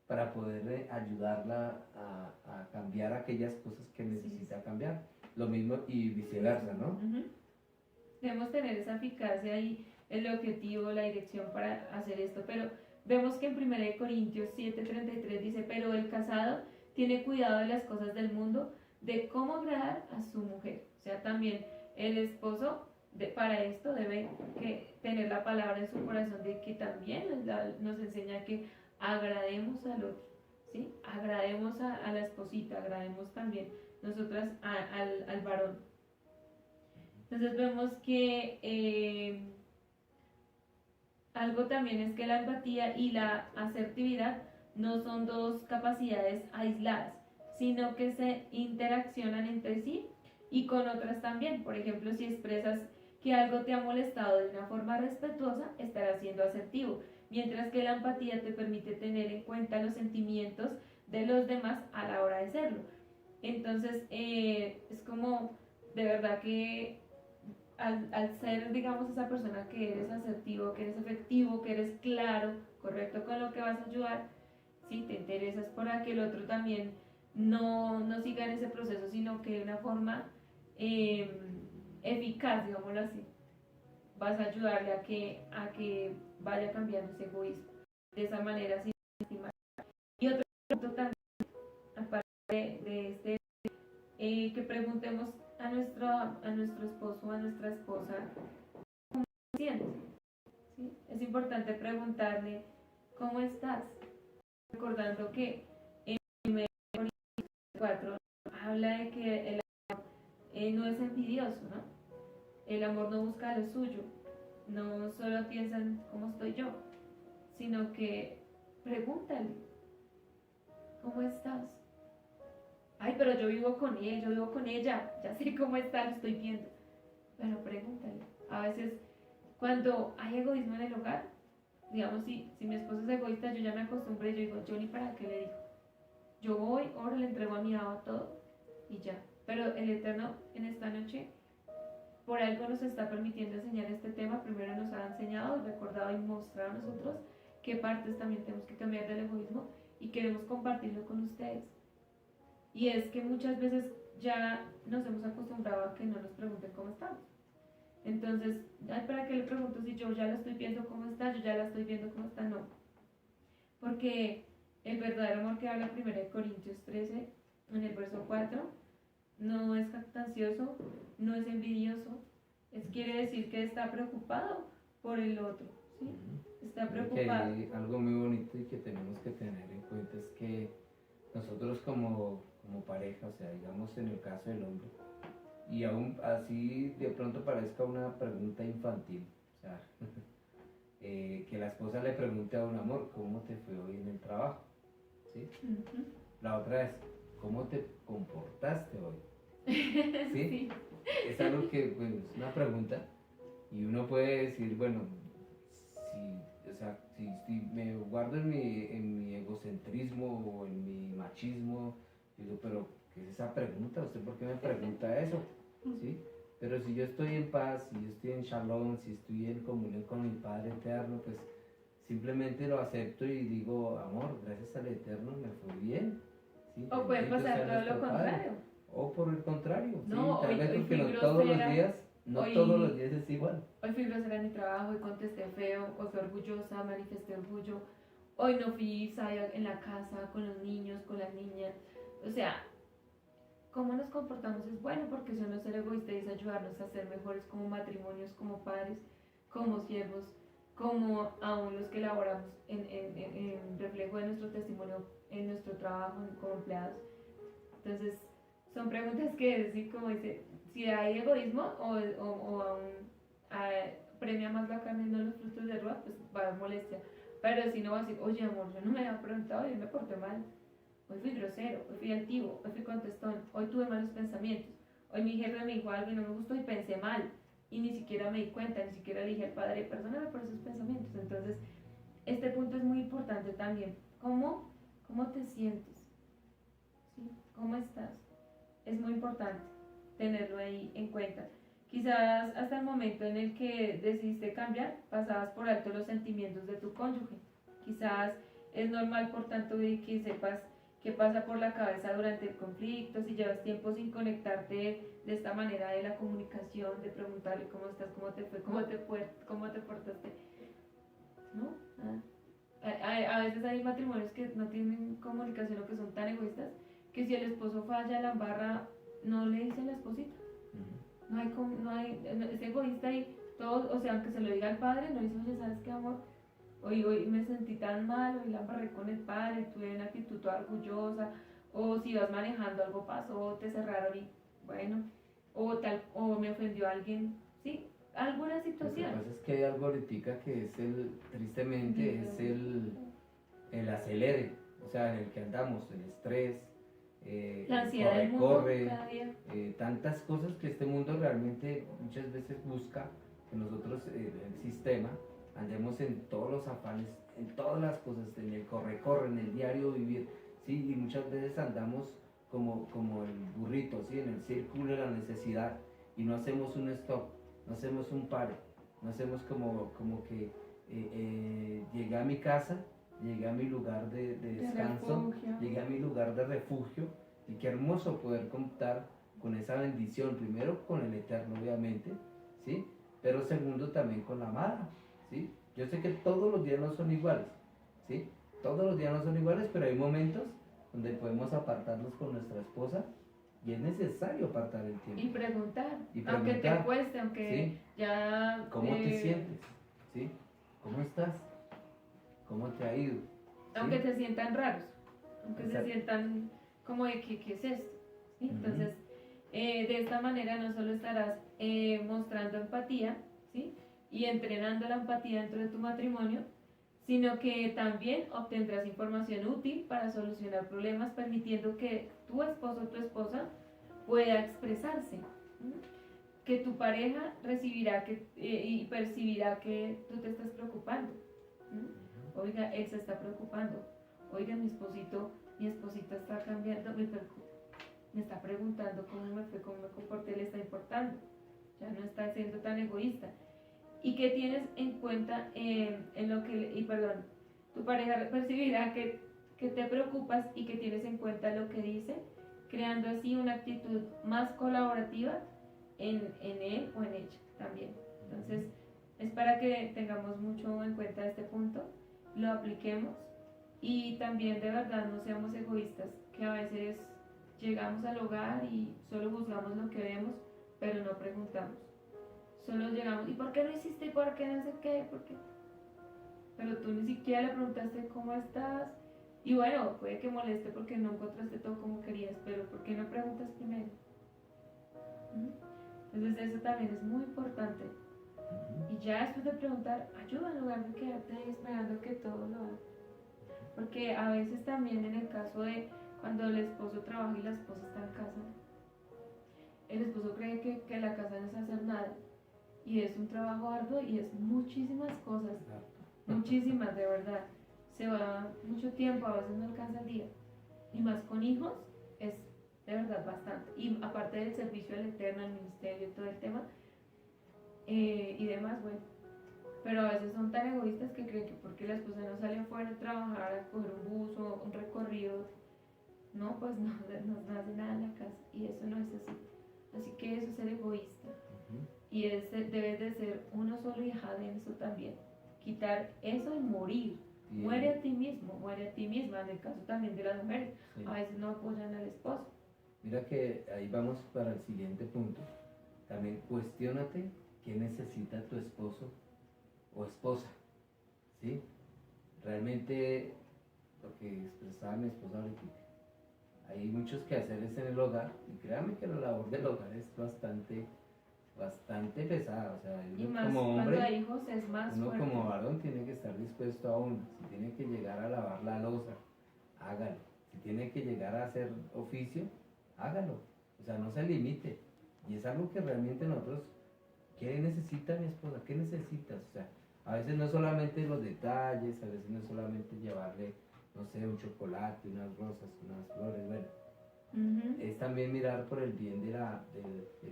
para poder ayudarla a cambiar aquellas cosas que necesita cambiar. Lo mismo y viceversa, ¿no? Debemos tener esa eficacia y el objetivo, la dirección para hacer esto, pero vemos que en 1 Corintios 7:33 dice, pero el casado tiene cuidado de las cosas del mundo, de cómo agradar a su mujer. O sea, también el esposo para esto debe tener la palabra en su corazón de que también nos enseña que agrademos al otro, ¿sí? Agrademos a la esposita, agrademos también nosotras al varón. Entonces vemos que algo también es que la empatía y la asertividad no son dos capacidades aisladas, sino que se interaccionan entre sí y con otras también. Por ejemplo, si expresas que algo te ha molestado de una forma respetuosa, estarás siendo asertivo, mientras que la empatía te permite tener en cuenta los sentimientos de los demás a la hora de serlo. Entonces, es como de verdad que al ser, digamos, esa persona que eres asertivo, que eres efectivo, que eres claro, correcto con lo que vas a ayudar, si te interesas para que el otro también no siga en ese proceso, sino que de una forma eficaz, digámoslo así, vas a ayudarle a que vaya cambiando ese egoísmo. De esa manera, sin estimar. Y otro punto también, aparte de este, que preguntemos a nuestro esposo o a nuestra esposa cómo se siente. ¿Sí? Es importante preguntarle cómo estás, recordando que en 1 Corintios 4 habla de que el amor no es envidioso, ¿no? El amor no busca lo suyo, no solo piensa en cómo estoy yo, sino que pregúntale, ¿cómo estás? Ay, pero yo vivo con él, yo vivo con ella, ya sé cómo está, lo estoy viendo. Pero pregúntale. A veces, cuando hay egoísmo en el hogar, digamos, si mi esposo es egoísta, yo ya me acostumbré, yo digo, yo ni para qué le digo. Yo voy, oro, le entrego a mi Abba todo y ya. Pero el Eterno en esta noche, por algo nos está permitiendo enseñar este tema. Primero nos ha enseñado, recordado y mostrado a nosotros qué partes también tenemos que cambiar del egoísmo y queremos compartirlo con ustedes. Y es que muchas veces ya nos hemos acostumbrado a que no nos pregunten cómo estamos. Entonces, ay, ¿para qué le pregunto si yo ya la estoy viendo cómo está? Yo ya la estoy viendo cómo está, no. Porque el verdadero amor que habla 1 Corintios 13, en el verso 4, no es jactancioso, no es envidioso, quiere decir que está preocupado por el otro, ¿sí? Está preocupado. Que algo muy bonito y que tenemos que tener en cuenta es que nosotros como pareja, o sea, digamos en el caso del hombre, y aún así de pronto parezca una pregunta infantil, o sea, que la esposa le pregunte a un amor, ¿cómo te fue hoy en el trabajo? ¿Sí? La otra es, ¿cómo te comportaste hoy? ¿Sí? Sí. Es algo que, bueno, es una pregunta y uno puede decir, bueno, si me guardo en mi egocentrismo o en mi machismo, digo, pero ¿qué es esa pregunta? ¿Usted por qué me pregunta eso? ¿Sí? Pero si yo estoy en paz, si yo estoy en shalom, si estoy en comunión con mi Padre Eterno, pues simplemente lo acepto y digo, amor, gracias al Eterno me fue bien. ¿Sí? O puede Bendito pasar sea todo lo nuestro contrario. Padre. O por el contrario, No, sí, tal hoy- vez hoy porque fui no todos los grosera, días, no hoy- todos los días es igual. Hoy fui grosera en mi trabajo, hoy contesté feo, hoy fui orgullosa, manifesté orgullo. Hoy no fui sabia en la casa, con los niños, con las niñas. O sea, cómo nos comportamos es bueno porque eso no es ser egoísta y es ayudarnos a ser mejores como matrimonios, como padres, como siervos, como aún los que laboramos en reflejo de nuestro testimonio en nuestro trabajo como empleados. Entonces, son preguntas que decir, como dice, si hay egoísmo o aún premia más la carne y no los frutos de Ruach, pues va a haber molestia. Pero si no va a decir, oye amor, yo no me había preguntado, yo me porté mal. Hoy fui grosero, hoy fui altivo, hoy fui contestón, hoy tuve malos pensamientos. Hoy mi jefe me dijo algo y no me gustó y pensé mal. Y ni siquiera me di cuenta, ni siquiera le dije al Padre, perdóname por esos pensamientos. Entonces, este punto es muy importante también. ¿Cómo te sientes? ¿Sí? ¿Cómo estás? Es muy importante tenerlo ahí en cuenta. Quizás hasta el momento en el que decidiste cambiar, pasabas por alto los sentimientos de tu cónyuge. Quizás es normal, por tanto, de que sepas qué pasa por la cabeza durante el conflicto, si llevas tiempo sin conectarte de esta manera de la comunicación, de preguntarle cómo estás, cómo te fue, cómo te portaste. ¿No? A veces hay matrimonios que no tienen comunicación o que son tan egoístas que si el esposo falla, la embarra, no le dice a la esposita. Es egoísta y todo, o sea, aunque se lo diga al padre, no dice, oye, ¿sabes qué, amor? Hoy me sentí tan mal, hoy la embarré con el padre, tuve una actitud toda orgullosa, o si vas manejando algo pasó, te cerraron y bueno, o me ofendió alguien, ¿sí? Alguna Lo que situación. pasa es que hay algo ahorita que es tristemente, es el acelere, o sea, en el que andamos, el estrés, La ansiedad del mundo corre, cada día. tantas cosas que este mundo realmente muchas veces busca que nosotros, el sistema, andemos en todos los afanes, en todas las cosas, en el corre, en el diario vivir, ¿sí? Y muchas veces andamos como el burrito, ¿sí? En el círculo de la necesidad y no hacemos un stop, no hacemos un pare, no hacemos como que llegué a mi casa, llegué a mi lugar de descanso, refugio. llegué a mi lugar de refugio y qué hermoso poder contar con esa bendición, primero con el Eterno obviamente, ¿sí? Pero segundo también con la amada, ¿sí? Yo sé que todos los días no son iguales, ¿sí? Todos los días no son iguales, pero hay momentos donde podemos apartarnos con nuestra esposa y es necesario apartar el tiempo. Y preguntar, Y aunque te preguntar, cueste, aunque ¿sí? ya... ¿Cómo te sientes? ¿Sí? ¿Cómo estás? ¿Cómo te ha ido? Aunque ¿Sí? te sientan raros, aunque Exacto. se sientan como de que, ¿qué es esto? ¿Sí? Ujú. Entonces, De esta manera no solo estarás mostrando empatía, ¿sí? Y entrenando la empatía dentro de tu matrimonio, sino que también obtendrás información útil para solucionar problemas, permitiendo que tu esposo o tu esposa pueda expresarse, ¿sí? Que tu pareja recibirá y percibirá que tú te estás preocupando. ¿Sí? Oiga, él se está preocupando. Oiga, mi esposita está cambiando, me está preguntando cómo me fue, cómo me comporté, le está importando. Ya no está siendo tan egoísta. Y que tienes en cuenta tu pareja percibirá que te preocupas y que tienes en cuenta lo que dice, creando así una actitud más colaborativa en él o en ella también. Entonces, es para que tengamos mucho en cuenta este punto, lo apliquemos y también de verdad no seamos egoístas, que a veces llegamos al hogar y solo juzgamos lo que vemos, pero no preguntamos. Solo llegamos, ¿y por qué no hiciste? ¿Y por qué no sé qué? ¿Por qué? Pero tú ni siquiera le preguntaste cómo estás. Y bueno, puede que moleste porque no encontraste todo como querías, pero ¿por qué no preguntas primero? Entonces eso también es muy importante. Y ya después de preguntar, ayuda en lugar de quedarte ahí esperando que todo lo haga. Porque a veces también en el caso de cuando el esposo trabaja y la esposa está en casa, el esposo cree que la casa no es hacer nada. Y es un trabajo arduo y es muchísimas cosas. Muchísimas, de verdad. Se va mucho tiempo, a veces no alcanza el día. Y más con hijos, es de verdad bastante. Y aparte del servicio al Eterno, el ministerio, todo el tema, y demás, bueno. Pero a veces son tan egoístas que creen que porque la esposa no sale afuera a trabajar, a coger un bus o un recorrido, no, pues no hace nada en la casa. Y eso no es así. Así que eso es ser egoísta. Y debes de ser uno solo y dejar en eso también. Quitar eso y morir. Muere a ti mismo, muere a ti misma. En el caso también de las mujeres, sí. A veces no apoyan al esposo. Mira que ahí vamos para el siguiente punto. También cuestiónate qué necesita tu esposo o esposa. ¿Sí? Realmente, lo que expresaba mi esposa ahorita, hay muchos quehaceres en el hogar, y créanme que la labor del hogar es bastante pesada. O sea, y más como hombre, cuando hay hijos es más uno fuerte. como varón tiene que estar dispuesto a uno. Si tiene que llegar a lavar la loza, hágalo. Si tiene que llegar a hacer oficio, hágalo. O sea, no se limite. Y es algo que realmente nosotros, ¿qué necesita mi esposa? ¿Qué necesitas? O sea, a veces no es solamente los detalles, a veces no es solamente llevarle, no sé, un chocolate, unas rosas, unas flores, bueno. Es también mirar por el bien del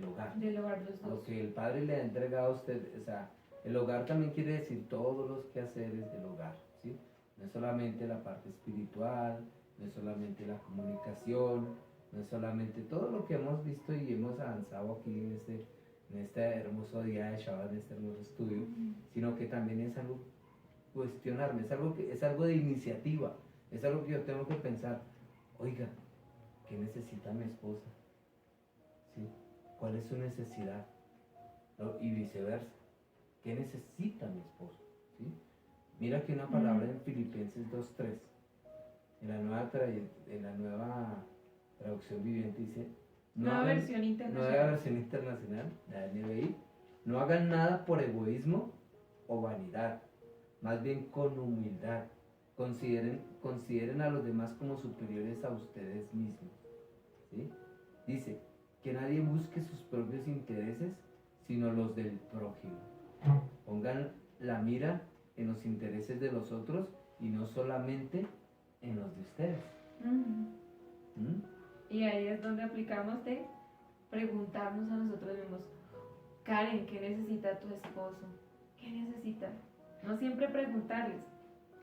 hogar. Del hogar, los dos. Lo que el Padre le ha entregado a usted, o sea, el hogar también quiere decir todos los quehaceres del hogar, ¿sí? No es solamente la parte espiritual, no es solamente la comunicación, no es solamente todo lo que hemos visto y hemos avanzado aquí en este hermoso día de Shabbat, en este hermoso estudio, sino que también es algo cuestionarme, es algo de iniciativa, es algo que yo tengo que pensar, oiga, ¿qué necesita mi esposa? ¿Sí? ¿Cuál es su necesidad? Y viceversa, ¿qué necesita mi esposo? ¿Sí? Mira que una palabra en Filipenses 2:3, en la nueva traducción viviente dice, nueva versión internacional, la NBI, no hagan nada por egoísmo o vanidad, más bien con humildad. Consideren a los demás como superiores a ustedes mismos. ¿Sí? Dice, que nadie busque sus propios intereses, sino los del prójimo. Pongan la mira en los intereses de los otros y no solamente en los de ustedes. Y ahí es donde aplicamos de preguntarnos a nosotros mismos, Karen, ¿qué necesita tu esposo? ¿Qué necesita? No siempre preguntarles,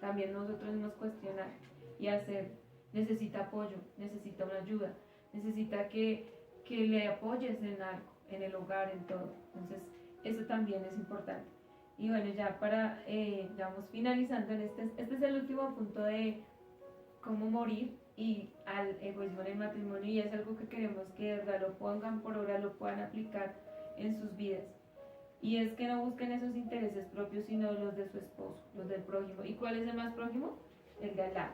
también nosotros mismos cuestionar y hacer, necesita apoyo, necesita una ayuda, necesita que le apoyes en algo, en el hogar, en todo. Entonces, eso también es importante. Y bueno, ya ya vamos finalizando en este es el último punto de cómo morir y al egoísmo en el matrimonio, y es algo que queremos que de verdad lo pongan por obra, lo puedan aplicar en sus vidas. Y es que no busquen esos intereses propios, sino los de su esposo, los del prójimo. ¿Y cuál es el más prójimo? El de al lado.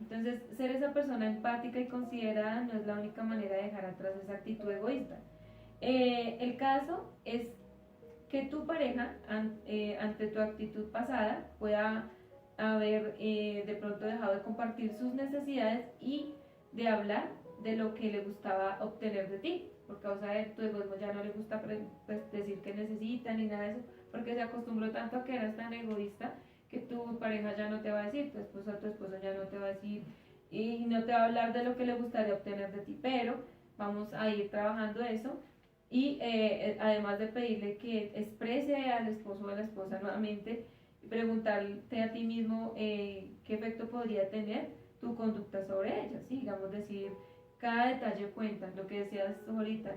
Entonces, ser esa persona empática y considerada no es la única manera de dejar atrás esa actitud egoísta. El caso es que tu pareja, ante tu actitud pasada, pueda haber de pronto dejado de compartir sus necesidades y de hablar de lo que le gustaba obtener de ti. Por causa de tu egoísmo ya no le gusta pues, decir que necesita ni nada de eso, porque se acostumbró tanto a que eras tan egoísta que tu pareja ya no te va a decir, tu esposo ya no te va a decir y no te va a hablar de lo que le gustaría obtener de ti, pero vamos a ir trabajando eso y además de pedirle que exprese al esposo o a la esposa nuevamente, preguntarte a ti mismo qué efecto podría tener tu conducta sobre ella, ¿sí? Digamos decir, cada detalle cuenta, lo que decías ahorita,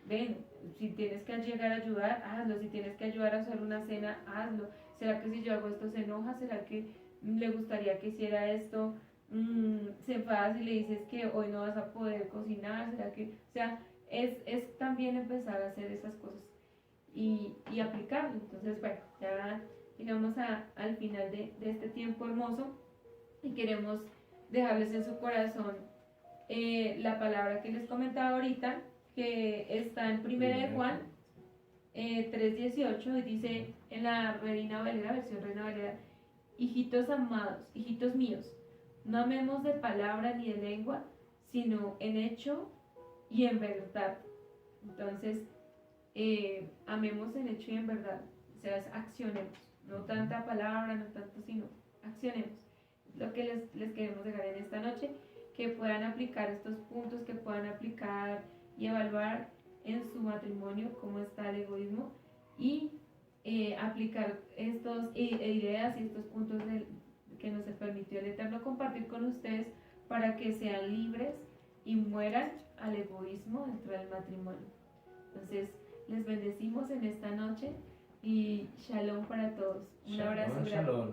ven, si tienes que llegar a ayudar, hazlo, si tienes que ayudar a hacer una cena, hazlo, ¿será que si yo hago esto se enoja? ¿Será que le gustaría que hiciera esto? Se enfada si le dices que hoy no vas a poder cocinar, ¿será que, o sea, es también empezar a hacer esas cosas y aplicarlo? Entonces, bueno, ya llegamos al final de este tiempo hermoso y queremos dejarles en su corazón la palabra que les comentaba ahorita, que está en 1 de Juan 3:18 y dice en la Reina Valera, versión Reina Valera: hijitos amados, hijitos míos, no amemos de palabra ni de lengua, sino en hecho y en verdad. Entonces, amemos en hecho y en verdad, o sea, accionemos, no tanta palabra, no tanto, sino accionemos. Lo que les queremos dejar en esta noche, que puedan aplicar estos puntos, que puedan aplicar y evaluar en su matrimonio cómo está el egoísmo y aplicar estas ideas y estos puntos que nos permitió el Eterno compartir con ustedes para que sean libres y mueran al egoísmo dentro del matrimonio. Entonces, les bendecimos en esta noche y shalom para todos. Un abrazo grande. Shalom.